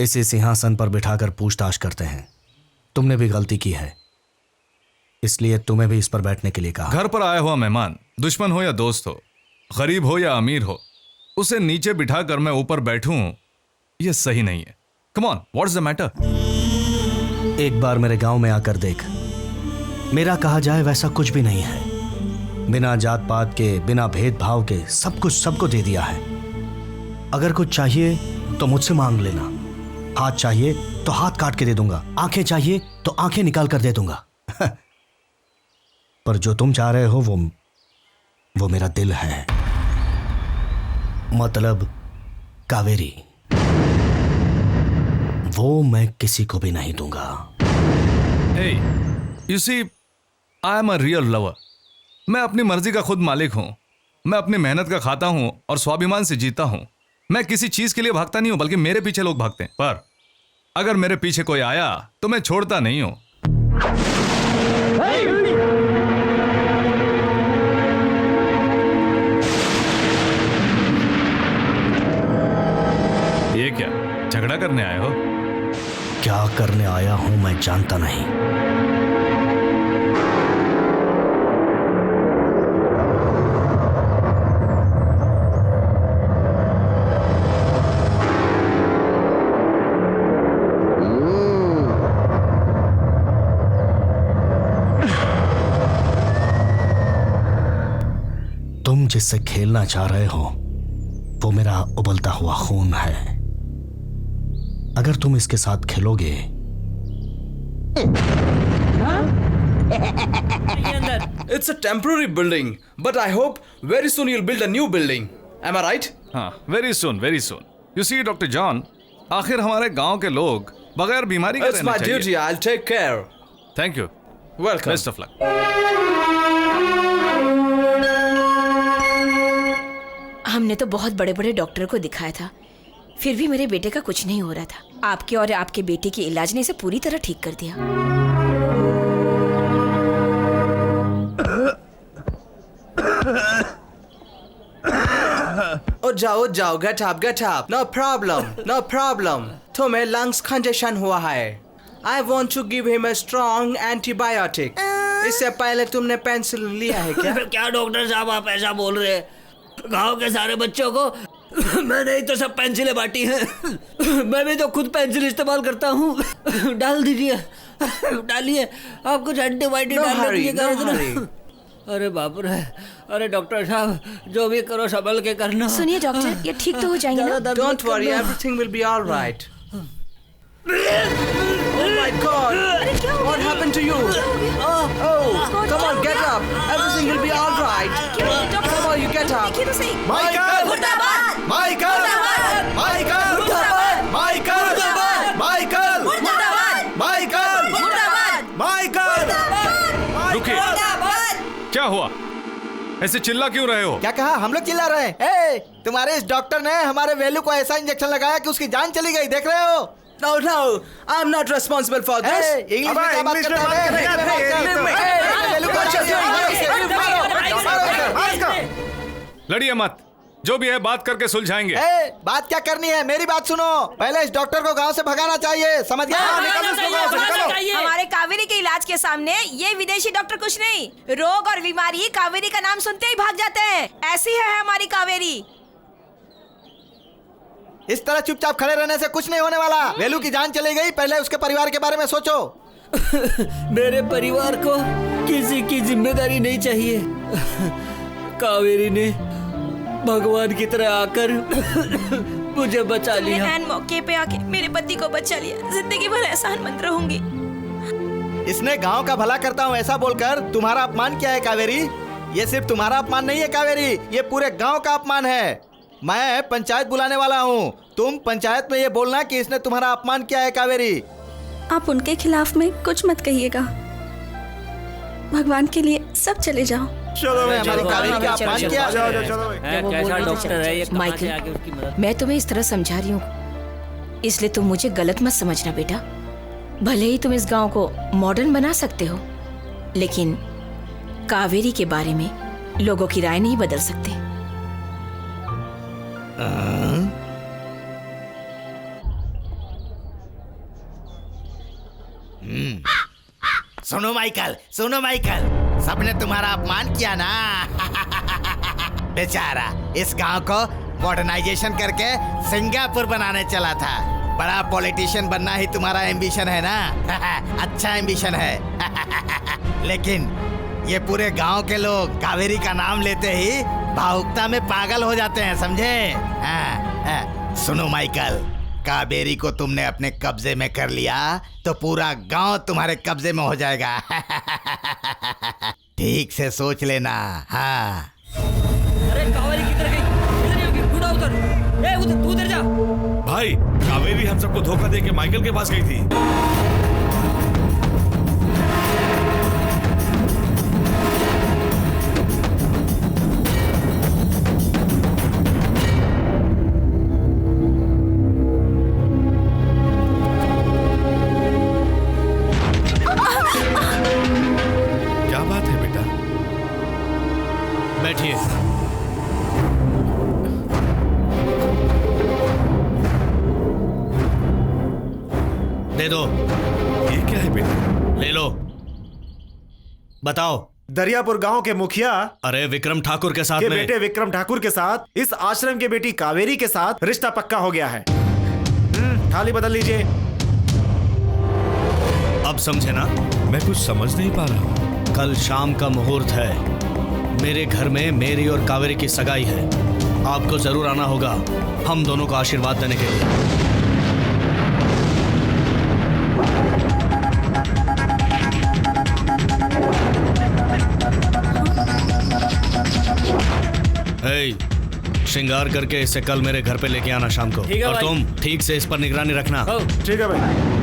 इसी सिंहासन पर बिठाकर पूछताछ करते हैं। तुमने भी गलती की है, इसलिए तुम्हें भी इस पर बैठने के लिए कहा। घर पर आया हुआ मेहमान, दुश्मन हो या दोस्त हो, गरीब हो या अमीर हो, उसे नीचे बिठाकर मैं ऊपर बैठूं, यह सही नहीं है। Come on, what's the matter? एक बार मेरे गांव में आकर देख। मेरा कहा जाए वैसा कुछ भी नहीं है। बिना जात पात के, बिना भेदभाव के सब कुछ सबको दे दिया है। अगर कुछ चाहिए तो मुझसे मांग लेना। हाथ चाहिए तो हाथ काट के दे दूंगा, आंखें चाहिए तो आंखें निकाल कर दे दूंगा। पर जो तुम चाह रहे हो वो मेरा दिल है, मतलब कावेरी। वो मैं किसी को भी नहीं दूंगा। Hey, you see, I am a real lover. मैं अपनी मर्जी का खुद मालिक हूं। मैं अपनी मेहनत का खाता हूं और स्वाभिमान से जीता हूं। मैं किसी चीज के लिए भागता नहीं हूं, बल्कि मेरे पीछे लोग भागते हैं। पर अगर मेरे पीछे कोई आया तो मैं छोड़ता नहीं हूं। ये क्या झगड़ा करने आए हो? क्या करने आया हूं मैं जानता नहीं। तुम जिससे खेलना चाह रहे हो वो मेरा उबलता हुआ खून है। अगर तुम इसके साथ खेलोगे It's a temporary building, but I hope very soon you'll build a new building. Am I right? हाँ, very soon, very soon. You see, Dr. John, आखिर हमारे गांव के लोग बगैर बीमारी के It's रहना my चाहिए। duty. I'll take care. Thank you. Welcome. Best of luck. हमने तो बहुत बड़े बड़े डॉक्टर को दिखाया था, फिर भी मेरे बेटे का कुछ नहीं हो रहा था। आपके और आपके बेटे के इलाज ने इसे पूरी तरह ठीक कर दिया। ओ जाओ, get up. No problem. तुम्हें लंग्स कंजेशन हुआ है। I want to give him a strong antibiotic. इससे पहले तुमने पेंसिलिन लिया है क्या? क्या डॉक्टर साहब आप ऐसा बोल रहे हैं? गांव के सारे बच्चों को मैंने ही तो सब पेंसिलें बांटी हैं। मैं भी तो खुद पेंसिल इस्तेमाल करता हूँ। डाल दीजिए, डालिए। आप कुछ एंटीबायोटिक डाल दीजिएगा। अरे बाप रे, अरे डॉक्टर साहब जो भी करो संभल के करना। सुनिए डॉक्टर, ये ठीक तो हो जाएंगे ना? Don't worry, everything will be all right. Oh my God! What happened to you? Oh, come on, get up. Everything will be all right. Come on, you get up. Michael! मुर्दाबाद! Michael! Michael! Michael! Michael! Michael! Michael! रुकिए, क्या हुआ? ऐसे चिल्ला क्यों रहे हो? क्या कहा? हम लोग चिल्ला रहे हैं। ए, तुम्हारे इस डॉक्टर ने हमारे वेलू को ऐसा इंजेक्शन लगाया कि उसकी जान चली गई। देख रहे हो? No, I'm not responsible for this. English में क्या बात करते हैं? लड़िए मत, जो भी है बात करके सुलझाएंगे। बात क्या करनी है? मेरी बात सुनो। पहले इस डॉक्टर को गांव से भगाना चाहिए, समझ गया? हमारे कावेरी के इलाज के सामने ये विदेशी डॉक्टर कुछ नहीं। रोग और बीमारी कावेरी का नाम सुनते ही भाग जाते हैं। ऐसी है हमारी कावेरी। इस तरह चुपचाप खड़े रहने से कुछ नहीं होने वाला। वेलू की जान चली गई, पहले उसके परिवार के बारे में सोचो। मेरे परिवार को किसी की जिम्मेदारी नहीं चाहिए। कावेरी ने भगवान की तरह आकर मुझे बचा लिया। बहन मौके पे आके मेरे पति को बचा लिया। जिंदगी भर एहसानमंद रहूंगी। इसने गांव का भला करता हूँ ऐसा बोलकर तुम्हारा अपमान किया है कावेरी। ये सिर्फ तुम्हारा अपमान नहीं है कावेरी, ये पूरे गांव का अपमान है। मैं पंचायत बुलाने वाला हूँ। तुम पंचायत में ये बोलना कि इसने तुम्हारा अपमान किया है कावेरी। आप उनके खिलाफ में कुछ मत कहिएगा। भगवान के लिए सब चले जाओ। चलो हमारी कावेरी का अपमान किया। कैसा डॉक्टर है ये? माइकल, मैं तुम्हें इस तरह समझा रही हूँ, इसलिए तुम मुझे गलत मत समझना बेटा। भले ही तुम इस गांव को मॉडर्न बना सकते हो, लेकिन कावेरी के बारे में लोगों की राय नहीं बदल सकते। सुनो माइकल, सुनो माइकल, सबने तुम्हारा अपमान किया ना। बेचारा इस गांव को मॉडर्नाइजेशन करके सिंगापुर बनाने चला था। बड़ा पॉलिटिशियन बनना ही तुम्हारा एम्बिशन है ना। अच्छा एम्बिशन है। लेकिन ये पूरे गांव के लोग कावेरी का नाम लेते ही भावुकता में पागल हो जाते हैं, समझे? सुनो माइकल, कावेरी को तुमने अपने कब्जे में कर लिया तो पूरा गांव तुम्हारे कब्जे में हो जाएगा। ठीक से सोच लेना। हाँ। अरे कावेरी किधर गई? इधर ही होगी, बूढ़ा उधर। ए उधर, तू उधर जा। भाई कावेरी हम सबको धोखा दे के माइकल के पास गई थी। क्या बात है बेटा? बैठिए। दे दो। ये क्या है बेटा? ले लो। बताओ। दरियापुर गांव के मुखिया अरे विक्रम ठाकुर के साथ के में बेटे विक्रम ठाकुर के साथ इस आश्रम की बेटी कावेरी के साथ रिश्ता पक्का हो गया है। थाली बदल लीजिए। अब समझे ना? मैं कुछ समझ नहीं पा रहा हूँ। कल शाम का मुहूर्त है। मेरे घर में मेरी और कावेरी की सगाई है। आपको जरूर आना होगा हम दोनों को आशीर्वाद देने के लिए। श्रृंगार करके इसे कल मेरे घर पे लेके आना शाम को। और तुम ठीक से इस पर निगरानी रखना। ठीक है भाई।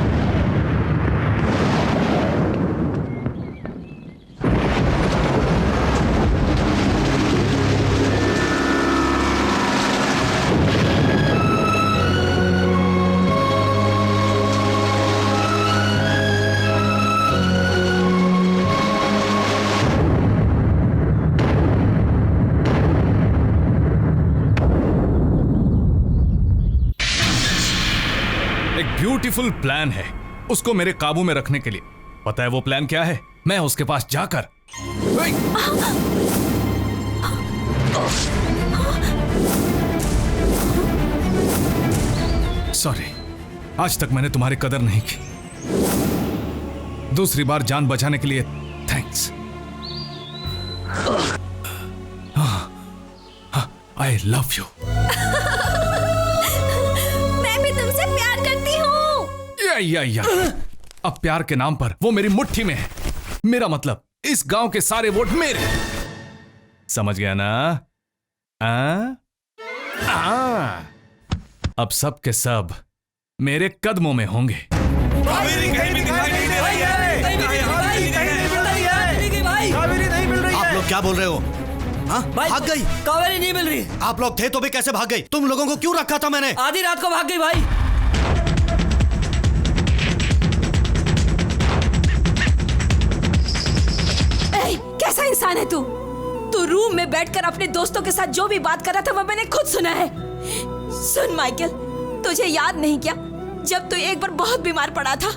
ब्यूटीफुल प्लान है उसको मेरे काबू में रखने के लिए। पता है वो प्लान क्या है? मैं उसके पास जाकर सॉरी, आज तक मैंने तुम्हारी कदर नहीं की। दूसरी बार जान बचाने के लिए थैंक्स। I love you. या अब प्यार के नाम पर वो मेरी मुट्ठी में है। मेरा मतलब इस गांव के सारे वोट मेरे। समझ गया ना? अब सब के सब मेरे कदमों में होंगे। कावेरी कहीं भी दिखाई नहीं दे रही है। आप लोग क्या बोल रहे हो? हाँ? भाग गई? कावेरी नहीं मिल रही। आप लोग थे तो भी कैसे भाग गई? तुम लोगों को क्यों रखा था मैंने? आधी रात को भाग गई भाई। कैसा इंसान है तू? तू रूम में बैठकर अपने दोस्तों के साथ जो भी बात कर रहा था वो मैंने खुद सुना है। सुन माइकल, तुझे याद नहीं क्या जब तू एक बार बहुत बीमार पड़ा था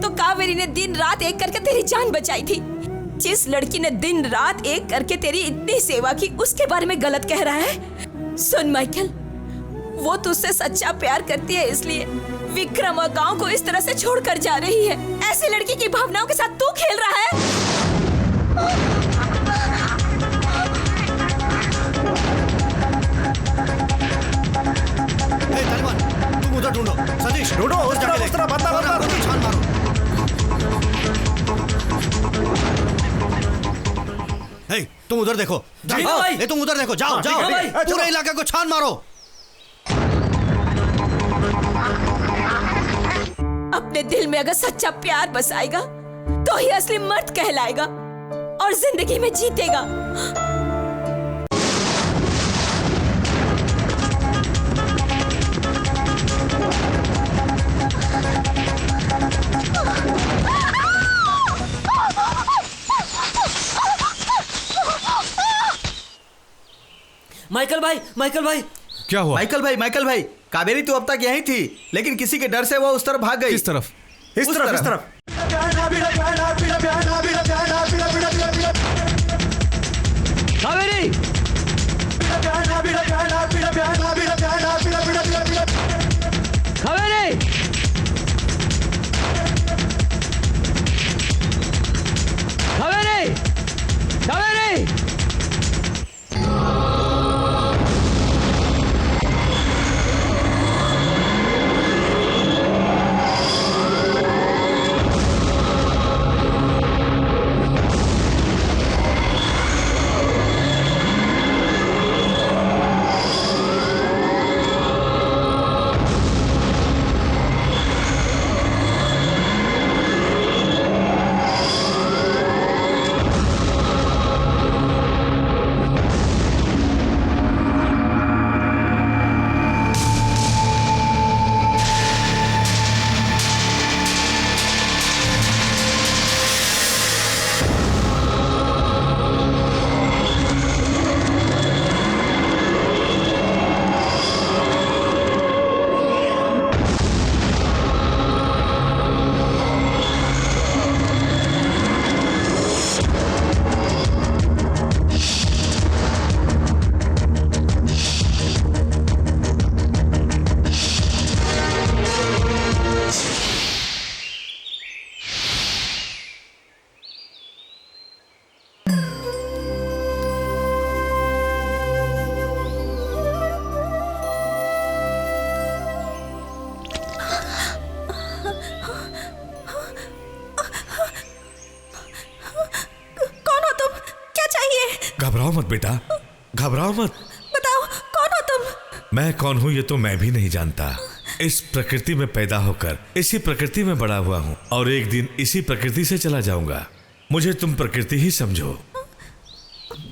तो कावेरी ने दिन रात एक करके तेरी जान बचाई थी। जिस लड़की ने दिन रात एक करके तेरी इतनी सेवा की उसके बारे में गलत कह रहा है? सुन माइकल, वो तुझसे सच्चा प्यार करती है इसलिए विक्रम और गांव को इस तरह से छोड़कर जा रही है। ऐसी लड़की की भावनाओं के साथ तू खेल रहा है। तुम उधर ढूंढो। सतीश ढूंढो उस तरह बंदा छान मारो। तुम उधर देखो। तुम उधर देखो। जाओ जाओ, पूरे इलाके को छान मारो। अपने दिल में अगर सच्चा प्यार बसाएगा तो ही असली मर्द कहलाएगा और जिंदगी में जीतेगा। माइकल भाई, माइकल भाई, क्या हुआ? माइकल भाई, कावेरी तो अब तक यहीं थी, लेकिन किसी के डर से वो उस तरफ भाग गई। किस तरफ? इस तरफ। कावेरी! कावेरी! कावेरी! कावेरी! घबराओ मत बेटा, घबराओ मत। बताओ कौन हो तुम? मैं कौन हूँ ये तो मैं भी नहीं जानता। इस प्रकृति में पैदा होकर इसी प्रकृति में बड़ा हुआ हूँ और एक दिन इसी प्रकृति से चला जाऊंगा। मुझे तुम प्रकृति ही समझो,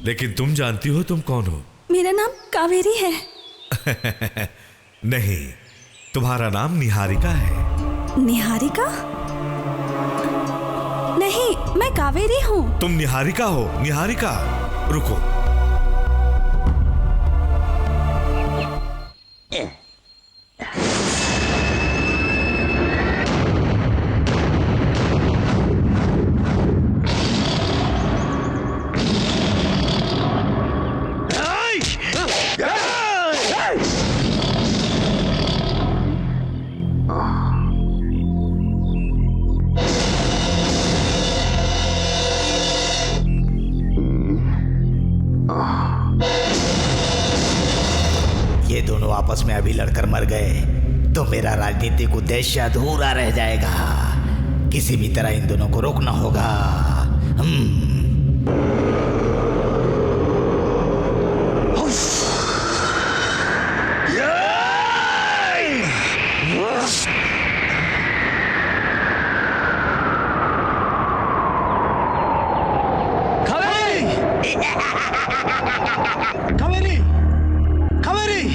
लेकिन तुम जानती हो तुम कौन हो? मेरा नाम कावेरी है। नहीं, तुम्हारा नाम निहारिका है। निहारिका? नहीं, मैं कावेरी हूँ। तुम निहारिका हो? निहारिका, रुको। ये दोनों आपस में अभी लड़कर मर गए तो मेरा राजनीतिक उद्देश्य अधूरा रह जाएगा। किसी भी तरह इन दोनों को रोकना होगा। कावेरी! कावेरी!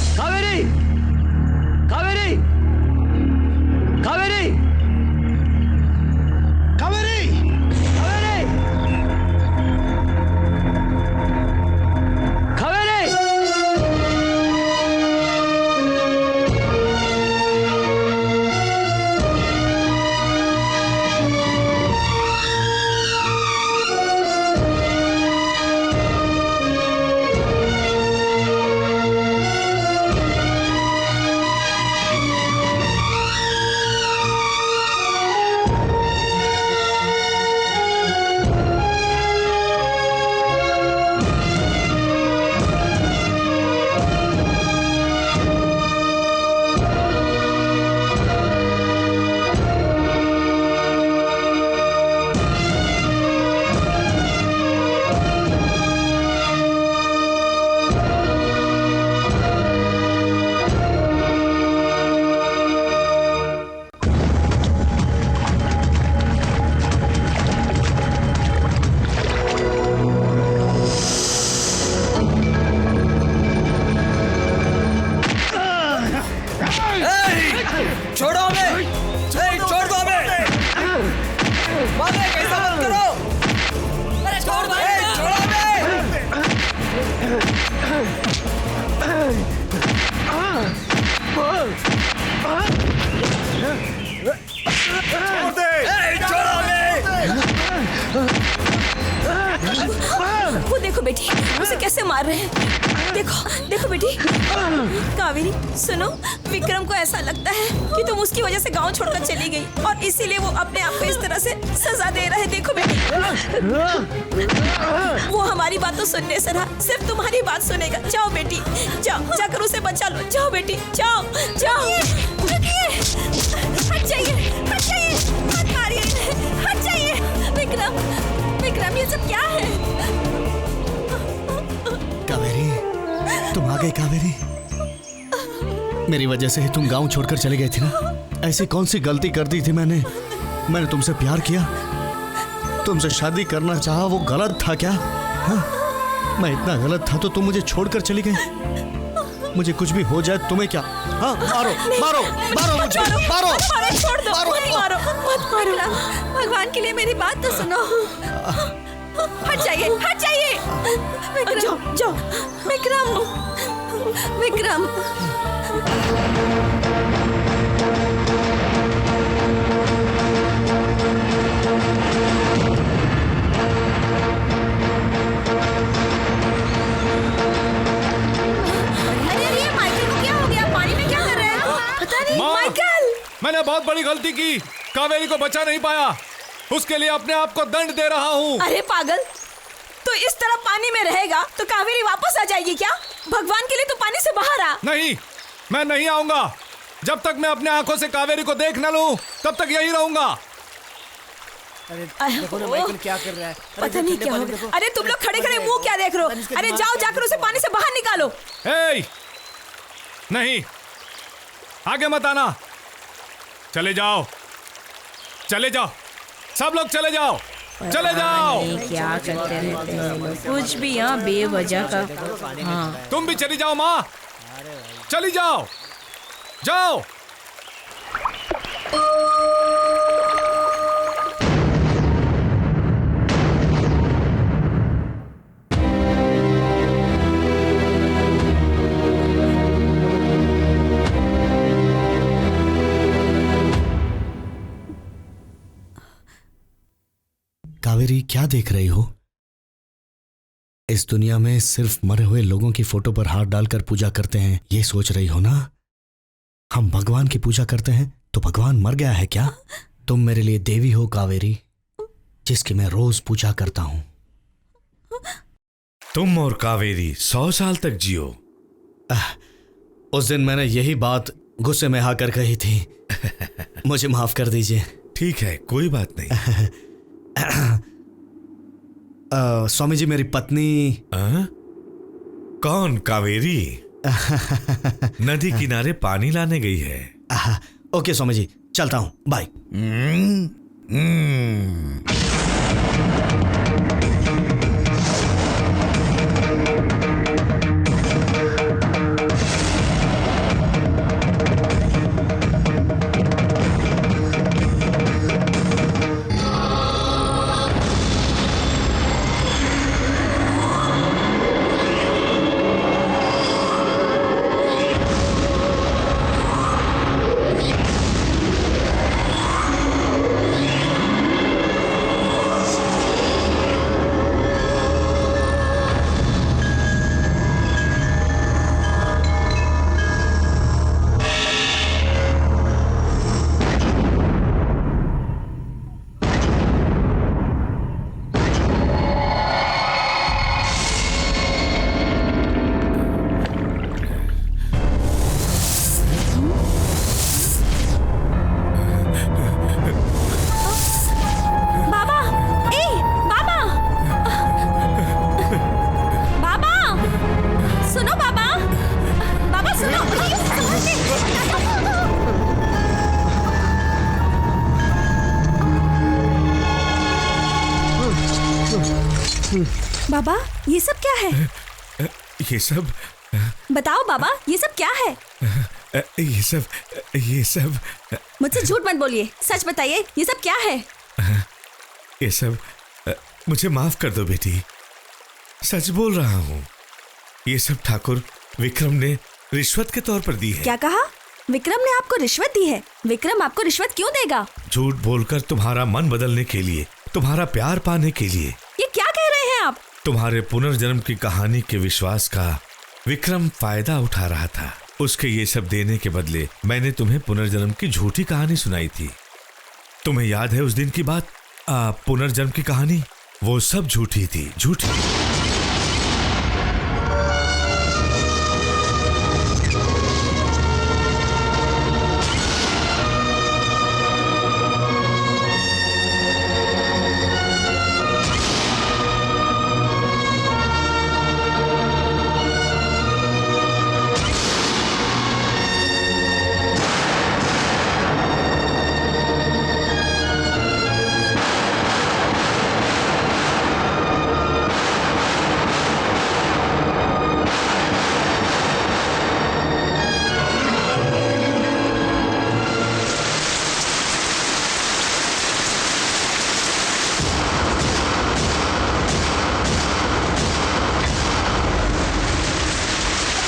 कावेरी! कावेरी! कावेरी! कावेरी! कावेरी! छोड़ो हमें! छोड़ दो हमें! मालिक, ऐसा मत करो! छोड़ भाई। वो देखो बेटी, उसे कैसे मार रहे हैं। देखो देखो बेटी। कावेरी सुनो, विक्रम को ऐसा लगता है कि तुम उसकी वजह से गांव छोड़कर चली गई और इसीलिए वो अपने आप को इस तरह से सजा दे रहा है। देखो बेटी, वो हमारी बात तो सुनने से रहा, सिर्फ तुम्हारी बात सुनेगा। जाओ बेटी, जाओ, जाकर उसे बचा लो। जाओ बेटी, जाओ जाओ। हट जाइए, हट जाइए, मत मारिए इन्हें, हट जाइए। विक्रम, विक्रम, ये सब क्या है? कावेरी, तुम आ गई कावेरी। मेरी वजह से ही तुम गांव छोड़कर चले गए थे ना। ऐसी कौन सी गलती कर दी थी मैंने तुमसे प्यार किया, तुमसे शादी करना चाहा, वो गलत था क्या? हाँ? मैं इतना गलत था तो तुम मुझे छोड़कर चली गई। मुझे कुछ भी हो जाए तुम्हें क्या? हाँ, मारो मारो मारो मुझे, मारो, छोड़ दो, मत मारो, मत मारो। भगवान के लिए मेरी बात तो सुनो। हट जाइए, हट जाइए। जाओ जाओ। विक्रम, विक्रम। अरे माइकल को क्या हो गया? पानी में क्या कर रहे हैं? पता नहीं। माइकल, मैंने बहुत बड़ी गलती की, कावेरी को बचा नहीं पाया, उसके लिए अपने आप को दंड दे रहा हूँ। अरे पागल, तो इस तरह पानी में रहेगा तो कावेरी वापस आ जाएगी क्या? भगवान के लिए तो पानी से बाहर आ। नहीं, मैं नहीं आऊंगा। जब तक मैं अपने आंखों से कावेरी को देख न लूं, तब तक यही रहूंगा। अरे देखो ना माइकल क्या कर रहा है। पता नहीं क्या हो गया। अरे तुम लोग खड़े खड़े मुंह क्या देख रहे हो? अरे जाओ, जाकर उसे पानी से बाहर निकालो। नहीं, आगे मत आना। चले जाओ, चले जाओ, सब लोग चले जाओ, चले जाओ। क्या करते रहते हैं कुछ भी यहाँ बेवजह का। हाँ। तुम भी चली जाओ माँ, चली जाओ, जाओ। कावेरी, क्या देख रही हो? इस दुनिया में सिर्फ मरे हुए लोगों की फोटो पर हाथ डालकर पूजा करते हैं, ये सोच रही हो ना? हम भगवान की पूजा करते हैं तो भगवान मर गया है क्या? तुम मेरे लिए देवी हो कावेरी, जिसकी मैं रोज पूजा करता हूं। तुम और कावेरी 100 साल तक जियो। उस दिन मैंने यही बात गुस्से में आकर कही थी। मुझे माफ कर दीजिए। ठीक है, कोई बात नहीं। स्वामी जी, मेरी पत्नी। कौन? कावेरी नदी किनारे पानी लाने गई है। ओके स्वामी जी, चलता हूं, बाय। बाबा, ये सब क्या है? ये सब बताओ बाबा, ये सब क्या है? ये सब मुझसे झूठ मत बोलिए, सच बताइए, ये सब क्या है? ये सब मुझे माफ कर दो बेटी, सच बोल रहा हूँ। ये सब ठाकुर विक्रम ने रिश्वत के तौर पर दी है। क्या कहा? विक्रम ने आपको रिश्वत दी है? विक्रम आपको रिश्वत क्यों देगा? झूठ बोलकर तुम्हारा मन बदलने के लिए, तुम्हारा प्यार पाने के लिए। ये क्या कह रहे हैं आप? तुम्हारे पुनर्जन्म की कहानी के विश्वास का विक्रम फायदा उठा रहा था। उसके ये सब देने के बदले मैंने तुम्हें पुनर्जन्म की झूठी कहानी सुनाई थी। तुम्हें याद है उस दिन की बात? पुनर्जन्म की कहानी वो सब झूठी थी, झूठी।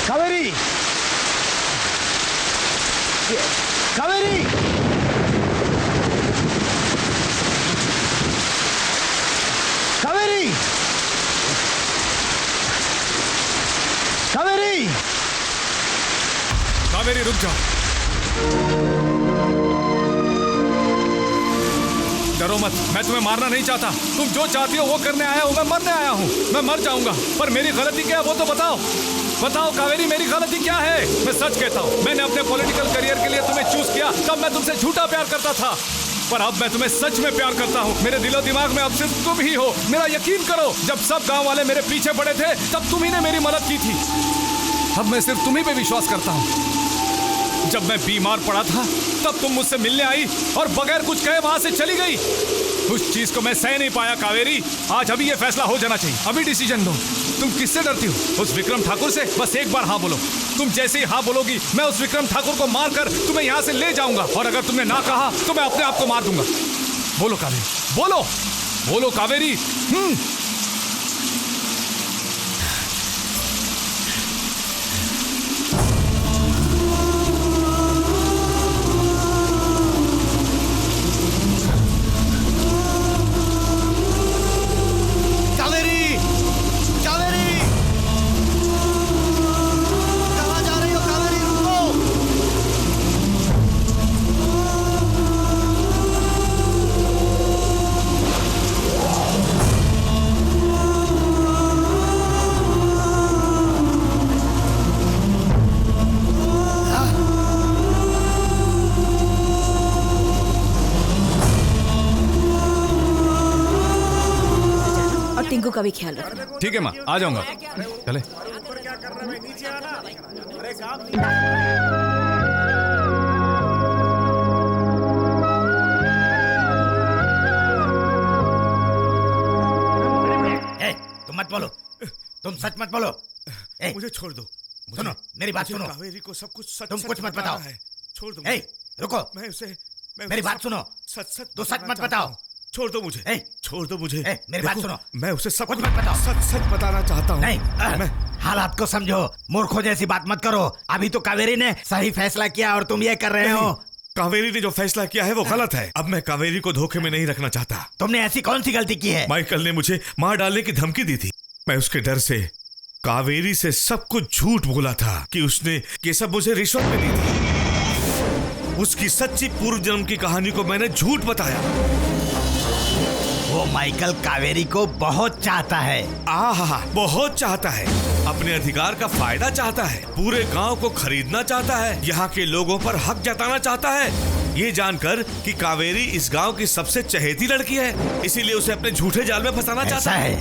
कावेरी, कावेरी, कावेरी, कावेरी, कावेरी रुक जाओ। डरो मत, मैं तुम्हें मारना नहीं चाहता। तुम जो चाहती हो वो करने आया हूँ। मैं मरने आया हूँ। मैं मर जाऊंगा, पर मेरी गलती क्या है वो तो बताओ। बताओ कावेरी, मेरी गलती क्या है? मैं सच कहता हूँ, मैंने अपने पॉलिटिकल करियर के लिए तुम्हें चूज किया, तब मैं तुमसे झूठा प्यार करता था, पर अब मैं तुम्हें सच में प्यार करता हूँ। मेरे दिलो दिमाग में अब सिर्फ तुम ही हो। मेरा यकीन करो, जब सब गांव वाले मेरे पीछे पड़े थे तब तुम ही ने मेरी मदद की थी। अब मैं सिर्फ तुम्ही पे विश्वास करता हूँ। जब मैं बीमार पड़ा था तब तुम मुझसे मिलने आई और बगैर कुछ कहे वहां से चली गई। उस चीज को मैं सह नहीं पाया कावेरी। आज अभी ये फैसला हो जाना चाहिए। अभी डिसीजन लो। तुम किससे डरती हो? उस विक्रम ठाकुर से? बस एक बार हाँ बोलो। तुम जैसे ही हाँ बोलोगी मैं उस विक्रम ठाकुर को मारकर तुम्हें यहाँ से ले जाऊंगा, और अगर तुमने ना कहा तो मैं अपने आप को मार दूंगा। बोलो कावेरी, बोलो बोलो कावेरी। टिंकू का भी ख्याल रखना। ठीक है माँ, आ जाऊंगा। चले। तुम मत बोलो, तुम सच मत बोलो। मुझे छोड़ दो। सुनो मेरी बात सुनो। कावेरी को सब कुछ सच तुम कुछ मत बताओ। छोड़ दो। रुको, मेरी बात सुनो। सच तो सच मत बताओ। छोड़ दो मुझे। छोड़ दो मुझे। मेरी बात सुनो। मैं उसे सब कुछ मत बताओ। सच बताना चाहता हूँ। नहीं, हालात को समझो। मूर्खों जैसी बात मत करो। अभी तो कावेरी ने सही फैसला किया और तुम ये कर रहे हो। कावेरी ने जो फैसला किया है वो गलत है। अब मैं कावेरी को धोखे में नहीं रखना चाहता। तुमने ऐसी कौन सी गलती की है? माइकल ने मुझे मार डालने की धमकी दी थी। मैं उसके डर से कावेरी से सब कुछ झूठ बोला था कि उसने ये सब मुझे रिश्वत में दी थी। उसकी सच्ची पूर्व जन्म की कहानी को मैंने झूठ बताया। वो माइकल कावेरी को बहुत चाहता है। बहुत चाहता है। अपने अधिकार का फायदा चाहता है। पूरे गांव को खरीदना चाहता है। यहाँ के लोगों पर हक जताना चाहता है। ये जानकर कि कावेरी इस गांव की सबसे चहेती लड़की है, इसीलिए उसे अपने झूठे जाल में फंसाना चाहता है।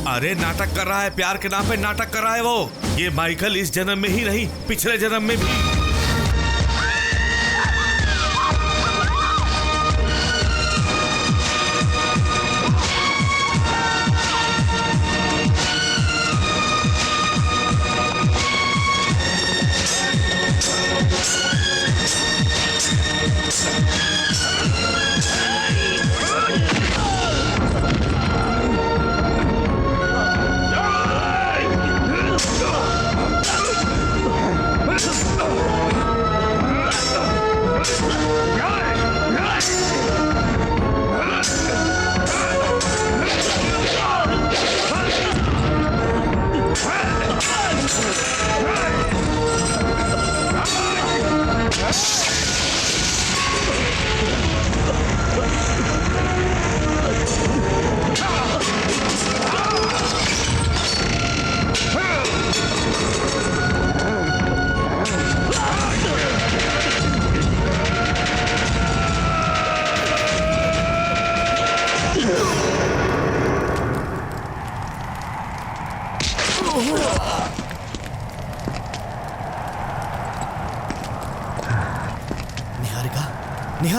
अरे नाटक कर रहा है, प्यार के नाम पे नाटक कर रहा है वो। ये माइकल इस जन्म में ही नहीं, पिछले जन्म में भी।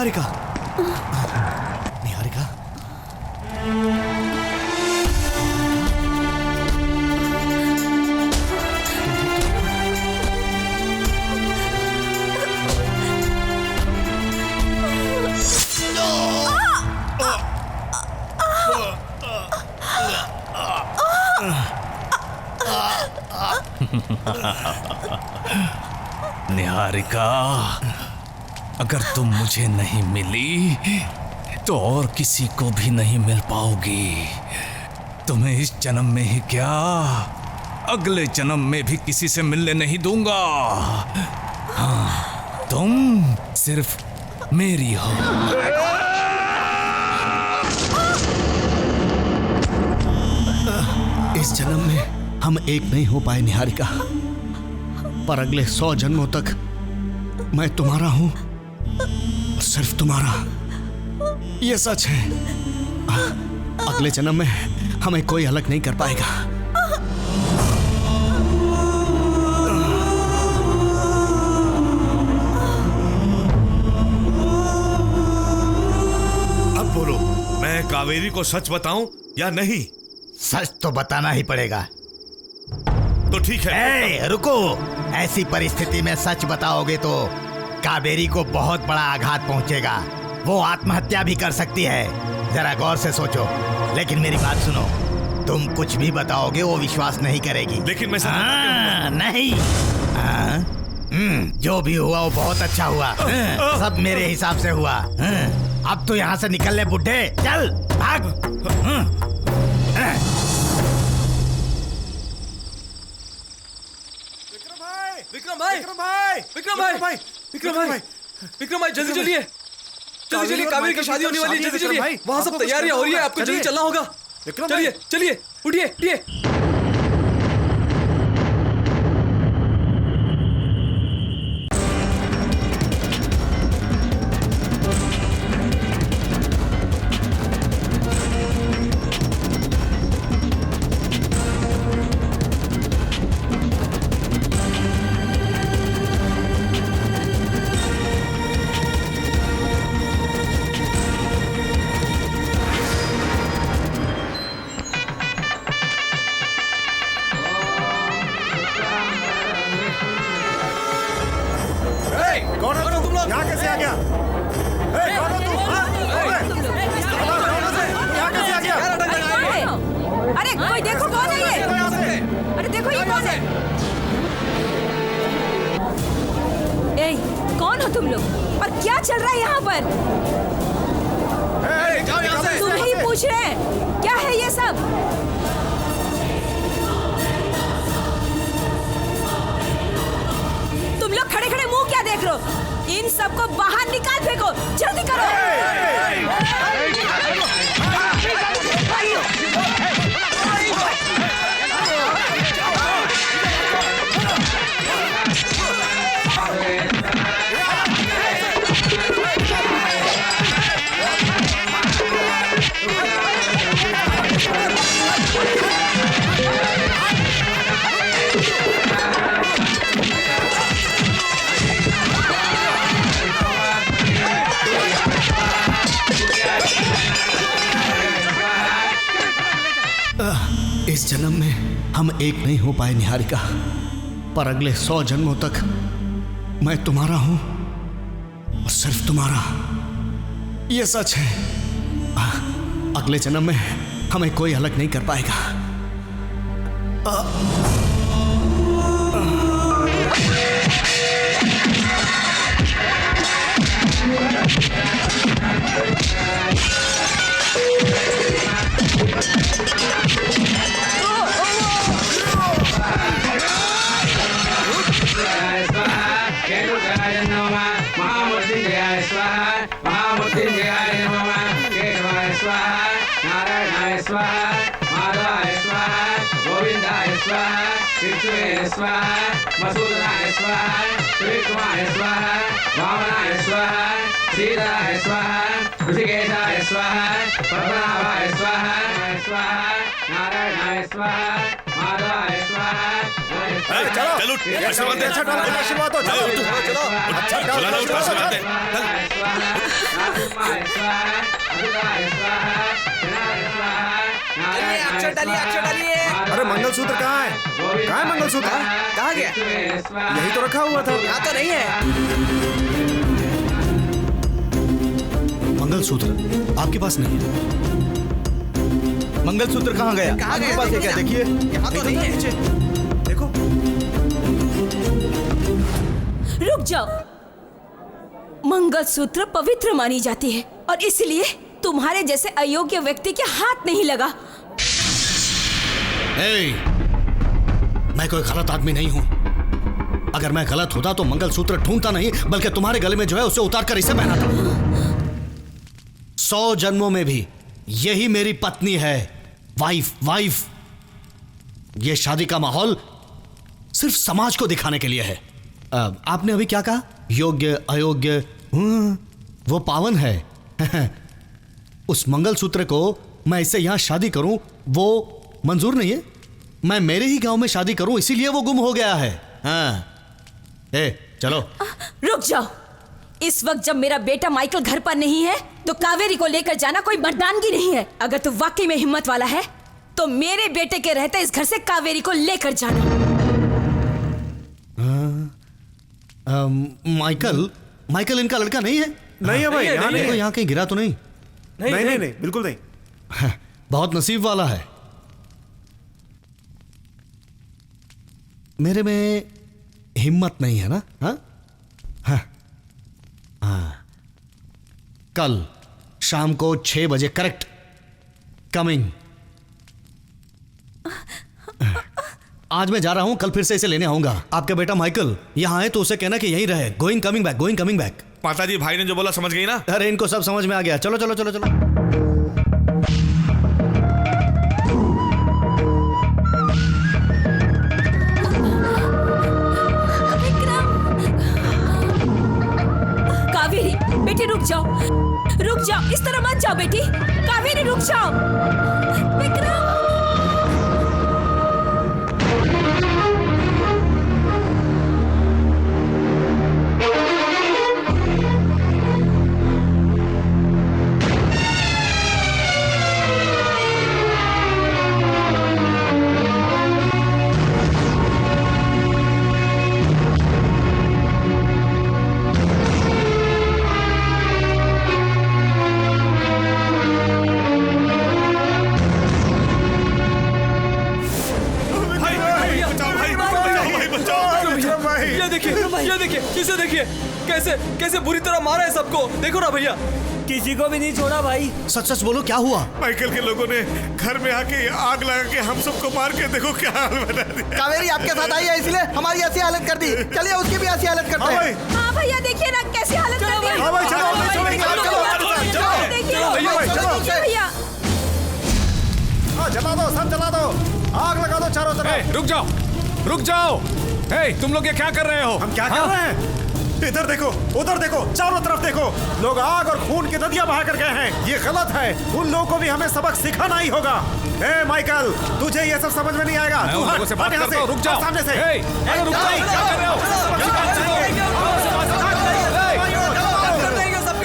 निहारिका, निहारिका। निहारिका, अगर तुम मुझे नहीं मिली तो और किसी को भी नहीं मिल पाओगी। तुम्हें इस जन्म में ही क्या, अगले जन्म में भी किसी से मिलने नहीं दूंगा। हाँ, तुम सिर्फ मेरी हो। इस जन्म में हम एक नहीं हो पाए निहारिका, पर अगले 100 जन्मों तक मैं तुम्हारा हूं, सिर्फ तुम्हारा। ये सच है। अगले जन्म में हमें कोई अलग नहीं कर पाएगा। अब बोलो, मैं कावेरी को सच बताऊं या नहीं? सच तो बताना ही पड़ेगा। तो ठीक है। रुको, ऐसी परिस्थिति में सच बताओगे तो कावेरी को बहुत बड़ा आघात पहुंचेगा। वो आत्महत्या भी कर सकती है। जरा गौर से सोचो। लेकिन मेरी बात सुनो, तुम कुछ भी बताओगे वो विश्वास नहीं करेगी। लेकिन मैं नहीं। जो भी हुआ वो बहुत अच्छा हुआ। सब मेरे हिसाब से हुआ। अब तो यहाँ से निकल ले बुड्ढे, चल भाग। विक्रम भाई जल्दी चलिए, जल्दी चलिए, कावेरी की शादी होने वाली है, जल्दी चलिए। वहाँ सब तैयारियां हो रही है, आपको जल्दी चलना होगा। चलिए चलिए, उठिए उठिए। इस जन्म में हम एक नहीं हो पाए निहारिका, पर अगले 100 जन्मों तक मैं तुम्हारा हूं, और सिर्फ तुम्हारा। ये सच है। अगले जन्म में हमें कोई अलग नहीं कर पाएगा। मसूदनाय स्वाहा, त्रिविक्रमाय स्वाहा, वामनाय स्वाहा, सीताय स्वाहा, ऋषिकेशाय स्वाहा, पद्मनाभाय स्वाहा, नारायणाय स्वाहा, माधवाय स्वाहा। चलो आशीर्वाद दे। आशीर्वाद दो। चलो चलो आशीर्वाद दे। अक्षर डालिए, अक्षर डालिए। अरे मंगलसूत्र कहाँ है? कहाँ है मंगलसूत्र? कहाँ गया? यही तो रखा हुआ था। यहाँ तो नहीं है। मंगलसूत्र आपके पास नहीं है? मंगलसूत्र कहाँ गया? कहाँ आपके गया? पास है क्या? देखिए, यहाँ तो नहीं है। देखो। रुक जाओ। मंगलसूत्र पवित्र मानी जाती है और इसलिए तुम्हारे जैसे अयोग्य व्यक्ति के हाथ नहीं लगा। मैं कोई गलत आदमी नहीं हूं। अगर मैं गलत होता तो मंगलसूत्र ढूंढता नहीं, बल्कि तुम्हारे गले में जो है उसे उतार कर इसे पहनाता। 100 जन्मों में भी यही मेरी पत्नी है। वाइफ। यह शादी का माहौल सिर्फ समाज को दिखाने के लिए है। आपने अभी क्या कहा? योग्य अयोग्य, वो पावन है। उस मंगलसूत्र को मैं इससे यहां शादी करूं वो मंजूर नहीं है। मैं मेरे ही गांव में शादी करूं, इसीलिए वो गुम हो गया है। हाँ, चलो। रुक जाओ। इस वक्त जब मेरा बेटा माइकल घर पर नहीं है तो कावेरी को लेकर जाना कोई मर्दानगी नहीं है। अगर तू वाकई में हिम्मत वाला है तो मेरे बेटे के रहते इस घर से कावेरी को लेकर जाना। माइकल इनका लड़का नहीं है? नहीं है भाई, यहाँ नहीं है। यहाँ कहीं गिरा तो नहीं? नहीं, बिल्कुल नहीं। बहुत नसीब वाला है। मेरे में हिम्मत नहीं है ना? हाँ? कल शाम को 6 बजे करेक्ट कमिंग। आज मैं जा रहा हूं, कल फिर से इसे लेने आऊंगा। आपका बेटा माइकल यहां है तो उसे कहना कि यहीं रहे। Going coming back. माताजी, भाई ने जो बोला समझ गई ना? अरे इनको सब समझ में आ गया। चलो। कावेरी बेटी रुक जाओ, इस तरह मत जाओ बेटी। कावेरी रुक जाओ। विक्रम। ये देखिए, इसे देखिए कैसे बुरी तरह मारा है सबको। देखो ना भैया, किसी को भी नहीं छोड़ा भाई। सच बोलो, क्या हुआ? माइकल के लोगों ने घर में आके आग लगा के हम सबको मार के देखो क्या हाल बना दिया। कावेरी आपके साथ आई है इसलिए हमारी ऐसी हालत कर दी। चलिए उसकी भी ऐसी हालत करते हैं। हाँ भैया देखिए ना कैसी हालत कर दी। भैया जला दो, सब जला दो, आग लगा दो चारों तरफ। रुक जाओ। तुम लोग ये क्या कर रहे हो? हम क्या कर रहे हैं? इधर देखो, उधर देखो, चारों तरफ देखो। लोग आग और खून की नदियां बहा कर गए हैं। ये गलत है। उन लोगों को भी हमें सबक सिखाना ही होगा। माइकल, तुझे ये सब समझ में नहीं आएगा। तू हट यहाँ से, रुक जाओ सामने से। रुक जाओ, क्या कर रहे हो?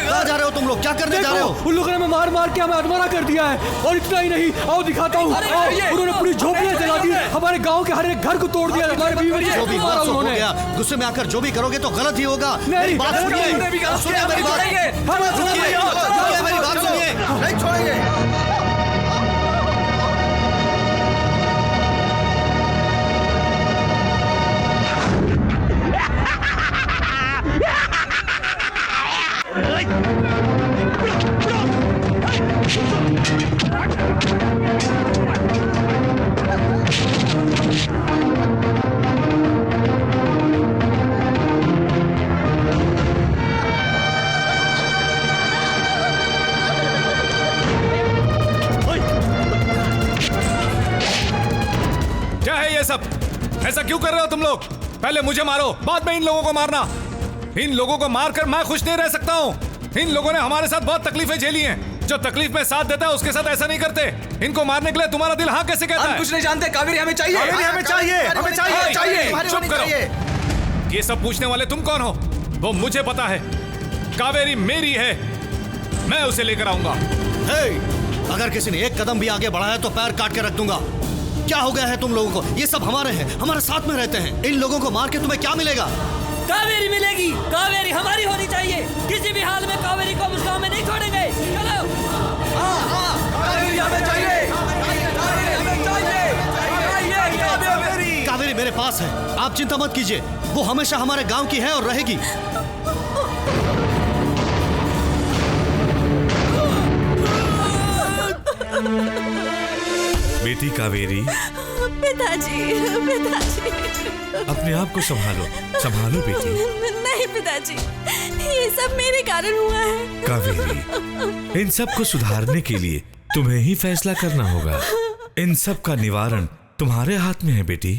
कहाँ जा रहे हो तुम लोग? क्या करने जा रहे हो? उन लोगों ने हमें मार के हमें अधमरा कर दिया है। और इतना ही नहीं, आओ दिखाता हूँ। उन्होंने पूरी झोपड़ियां जला दी, हमारे गांव के हर एक घर को तोड़ दिया। हमारे बीवी बच्चे जो भी मारा हो उन्होंने। गया, गुस्से में आकर जो भी करोगे तो गलत ही होगा। मेरी बात सुनिए, मेरी बात सुनिए। नहीं छोड़ेंगे। ऐसा क्यों कर रहे हो तुम लोग? पहले मुझे मारो, बाद में इन लोगों को मारना। इन लोगों को मारकर मैं खुश नहीं रह सकता हूँ। इन लोगों ने हमारे साथ बहुत तकलीफें झेली हैं। जो तकलीफ में साथ देता है उसके साथ ऐसा नहीं करते। इनको मारने के लिए तुम्हारा दिल हाँ कैसे कहता है? हम कुछ नहीं जानते। कावेरी हमें चाहिए। चुप करो। ये सब पूछने वाले तुम कौन हो? वो मुझे पता है। कावेरी मेरी है मैं उसे लेकर आऊंगा। अगर किसी ने एक कदम भी आगे बढ़ा है तो पैर काट के रख दूंगा। क्या हो गया है तुम लोगों को? ये सब हमारे हैं, हमारे साथ में रहते हैं। इन लोगों को मार के तुम्हें क्या मिलेगा? कावेरी मिलेगी। कावेरी हमारी होनी चाहिए। किसी भी हाल में कावेरी को उस गांव में नहीं छोड़ेंगे। चलो। कावेरी हमें चाहिए। कावेरी मेरे पास है, आप चिंता मत कीजिए। वो हमेशा हमारे गांव की है और रहेगी। बेटी कावेरी, पिताजी, पिताजी, अपने आप को संभालो, संभालो बेटी। नहीं पिताजी, ये सब मेरे कारण हुआ है। कावेरी, इन सब को सुधारने के लिए तुम्हें ही फैसला करना होगा। इन सब का निवारण तुम्हारे हाथ में है बेटी।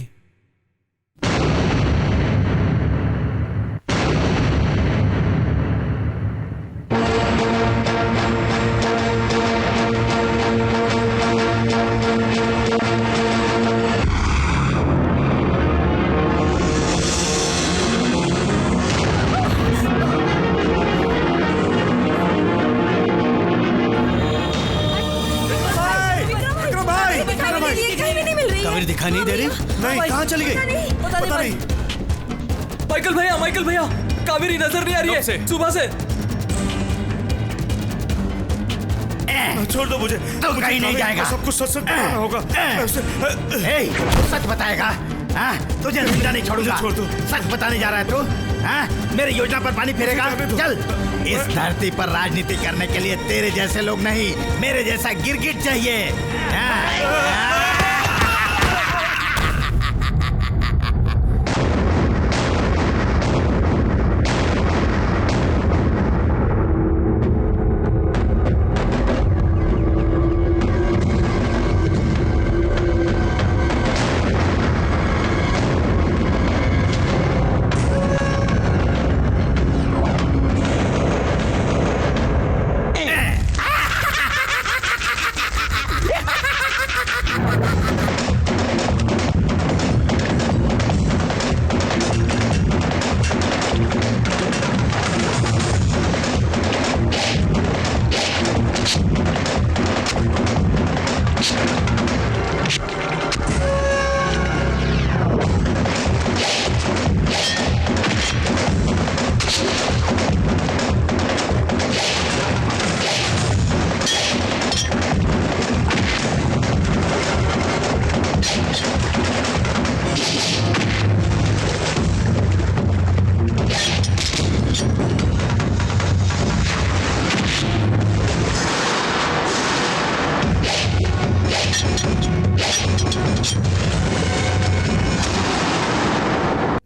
कावेरी दिखाई नहीं दे रही? नहीं, कहाँ चली गई? पता नहीं। माइकल भैया, कावेरी नजर नहीं आ रही है सुबह से। छोड़ दो मुझे, तो कहीं नहीं जाएगा। सब कुछ सच बताना होगा। सच बताएगा? तुझे जिंदा नहीं छोड़ूंगा। छोड़ दो। सच बताने जा रहा है तू? मेरी योजना पर पानी फेरेगा? चल। इस धरती पर राजनीति करने के लिए तेरे जैसे लोग नहीं, मेरे जैसा गिरगिट चाहिए।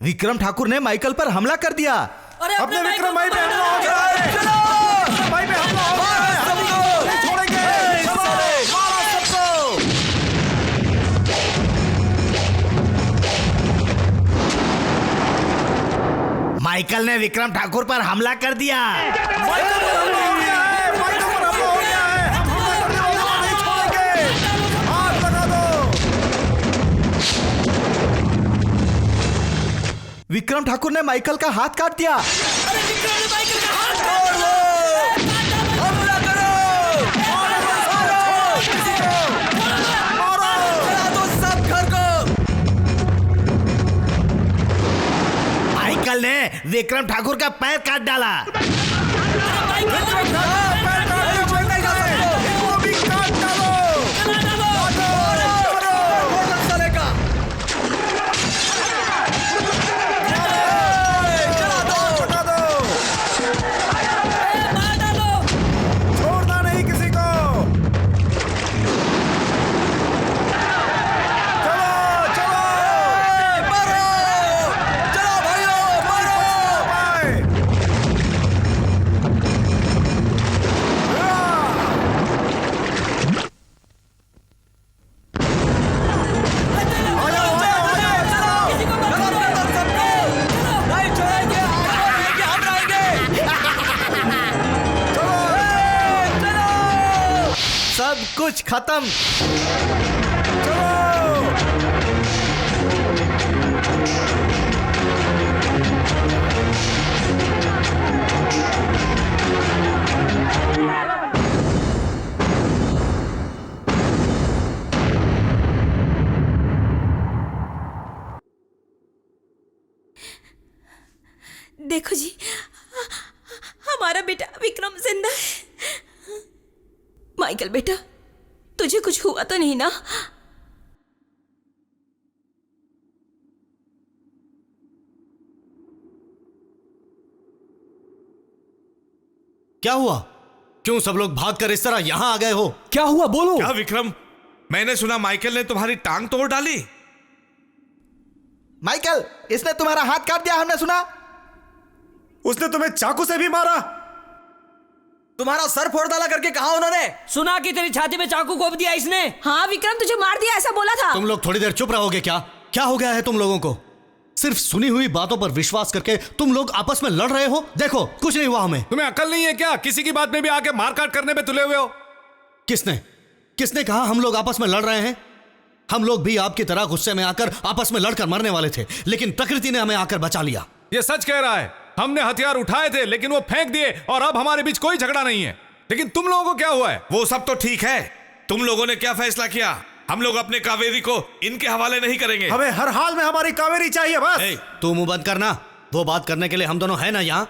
विक्रम ठाकुर ने माइकल पर हमला कर दिया। अरे अपने विक्रम भाई पे हमला हो गया है। चलो भाई पे हमला हो गया है। सबको नहीं छोड़ेंगे। मारो सबको। माइकल ने विक्रम ठाकुर पर हमला कर दिया। माइकल पर हमला हो गया है। माइकल पर हमला हो गया है। हम हमला करने वालों को नहीं छोड़ेंगे। हाथ लगा दो। विक्रम ठाकुर ने माइकल का हाथ काट दिया। अरे विक्रम ने माइकल का हाथ काट दिया। हमला करो। मारो सब घर को। माइकल ने विक्रम ठाकुर का पैर काट डाला। सब कुछ खत्म। चलो। देखो जी, हमारा बेटा विक्रम जिंदा है। माइकल बेटा, तुझे कुछ हुआ तो नहीं ना? क्या हुआ? क्यों सब लोग भागकर इस तरह यहाँ आ गए हो? क्या हुआ बोलो। क्या विक्रम? मैंने सुना माइकल ने तुम्हारी टांग तोड़ डाली। माइकल, इसने तुम्हारा हाथ काट दिया, हमने सुना। उसने तुम्हें चाकू से भी मारा। तुम्हारा सर फोड़ डाला करके कहा उन्होंने। सुना कि तेरी छाती में चाकू घोंप दिया इसने। हाँ विक्रम, तुझे मार दिया ऐसा बोला था। तुम लोग थोड़ी देर चुप रहोगे क्या? क्या हो गया है तुम लोगों को? सिर्फ सुनी हुई बातों पर विश्वास करके तुम लोग आपस में लड़ रहे हो। देखो, कुछ नहीं हुआ हमें। तुम्हें अकल नहीं है क्या? किसी की बात में भी आके मारकाट करने में तुले हुए हो। किसने कहा हम लोग आपस में लड़ रहे हैं? हम लोग भी आपकी तरह गुस्से में आकर आपस में लड़कर मरने वाले थे, लेकिन प्रकृति ने हमें आकर बचा लिया। ये सच कह रहा है। हमने हथियार उठाए थे लेकिन वो फेंक दिए और अब हमारे बीच कोई झगड़ा नहीं है। लेकिन तुम लोगों को क्या हुआ है? वो सब तो ठीक है, तुम लोगों ने क्या फैसला किया? हम लोग अपने कावेरी को इनके हवाले नहीं करेंगे। हमें हर हाल में हमारी कावेरी चाहिए, बस। तू मुंह बंद करना। वो बात करने के लिए हम दोनों है ना यहाँ।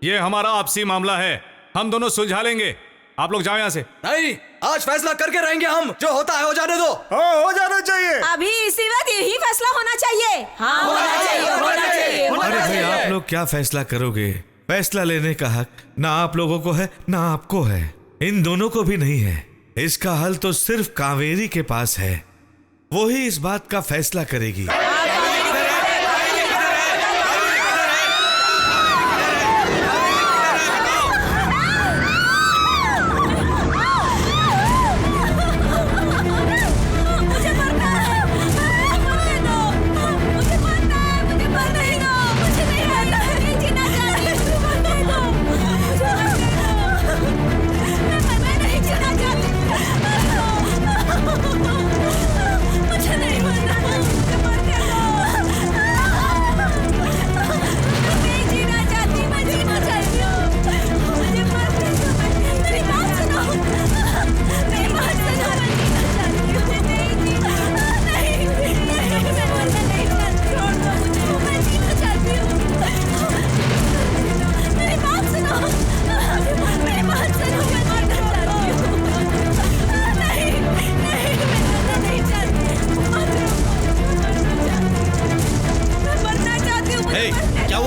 ये हमारा आपसी मामला है, हम दोनों सुलझा लेंगे। आप लोग जाओ यहाँ से। नहीं, आज फैसला करके रहेंगे हम। जो होता है हो जाने दो। हो जाना चाहिए। अभी इसी वक्त यही फैसला होना चाहिए। हाँ, होना चाहिए। अरे भाई, आप लोग क्या फैसला करोगे? फैसला लेने का हक ना आप लोगों को है ना आपको है, इन दोनों को भी नहीं है। इसका हल तो सिर्फ कावेरी के पास है, वो ही इस बात का फैसला करेगी।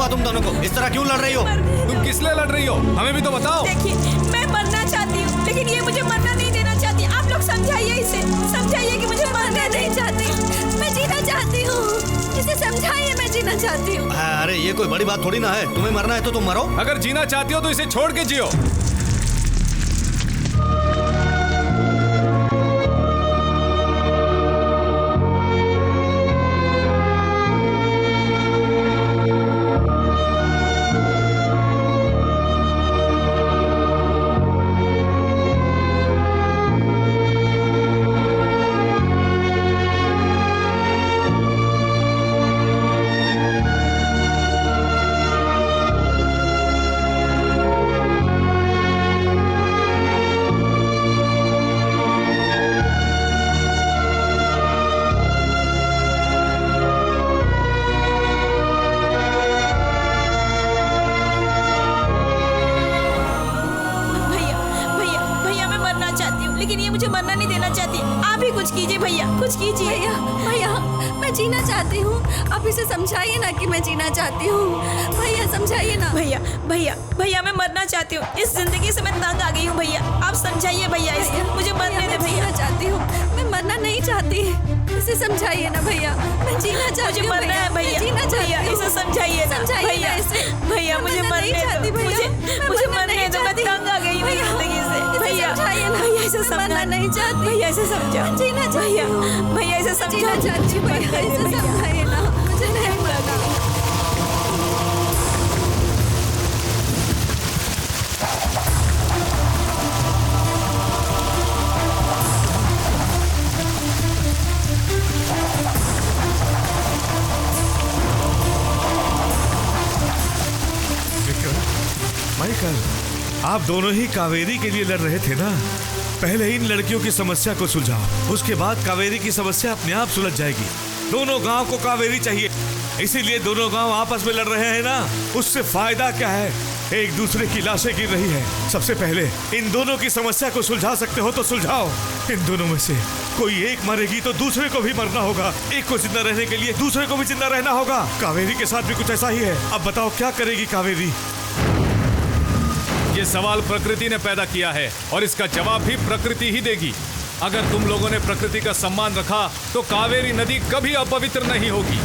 तुम दोनों को इस तरह क्यों लड़ रही हो? तुम किस लिए लड़ रही हो? हमें भी तो बताओ। देखिए, मैं मरना चाहती हूँ लेकिन ये मुझे मरना नहीं देना चाहती। आप लोग समझाइए इसे, समझाइए कि मुझे मरना नहीं चाहती, मैं जीना चाहती हूँ। इसे समझाइए, मैं जीना चाहती हूँ। अरे ये कोई बड़ी बात थोड़ी ना है। तुम्हें मरना है तो तुम मरो। अगर जीना चाहती हो तो इसे छोड़ के जियो। समझाइए ना कि मैं जीना चाहती हूँ। भैया समझाइए ना। भैया मैं मरना चाहती हूँ। इस जिंदगी से मैं तंग आ गई हूँ भैया, आप समझाइए भैया इसे। मुझे मरने दे भैया। चाहती हूँ, मैं मरना नहीं चाहती। इसे समझाइए ना भैया, मैं जीना चाहती हूँ। मुझे मरना है भैया, जीना चाहती हूँ। इसे समझाइए ना भैया। भैया मुझे मरने दो, मुझे मरने दो, मैं तंग आ गई हूँ जिंदगी से। भैया भैया इसे समझना नहीं चाहती। भैया इसे समझाओ। जीना भैया, भैया इसे समझाओ। चाहती हूँ भैया, इसे समझाइए ना, मुझे नहीं मरना। माइकल, आप दोनों ही कावेरी के लिए लड़ रहे थे ना? पहले इन लड़कियों की समस्या को सुलझाओ, उसके बाद कावेरी की समस्या अपने आप सुलझ जाएगी। दोनों गांव को कावेरी चाहिए। इसीलिए दोनों गांव आपस में लड़ रहे हैं ना। उससे फायदा क्या है? एक दूसरे की लाशें गिर रही है। सबसे पहले इन दोनों की समस्या को सुलझा सकते हो तो सुलझाओ। इन दोनों में से कोई एक मरेगी तो दूसरे को भी मरना होगा। एक को जिंदा रहने के लिए दूसरे को भी जिंदा रहना होगा। कावेरी के साथ भी कुछ ऐसा ही है। अब बताओ क्या करेगी कावेरी? ये सवाल प्रकृति ने पैदा किया है और इसका जवाब भी प्रकृति ही देगी। अगर तुम लोगों ने प्रकृति का सम्मान रखा तो कावेरी नदी कभी अपवित्र नहीं होगी।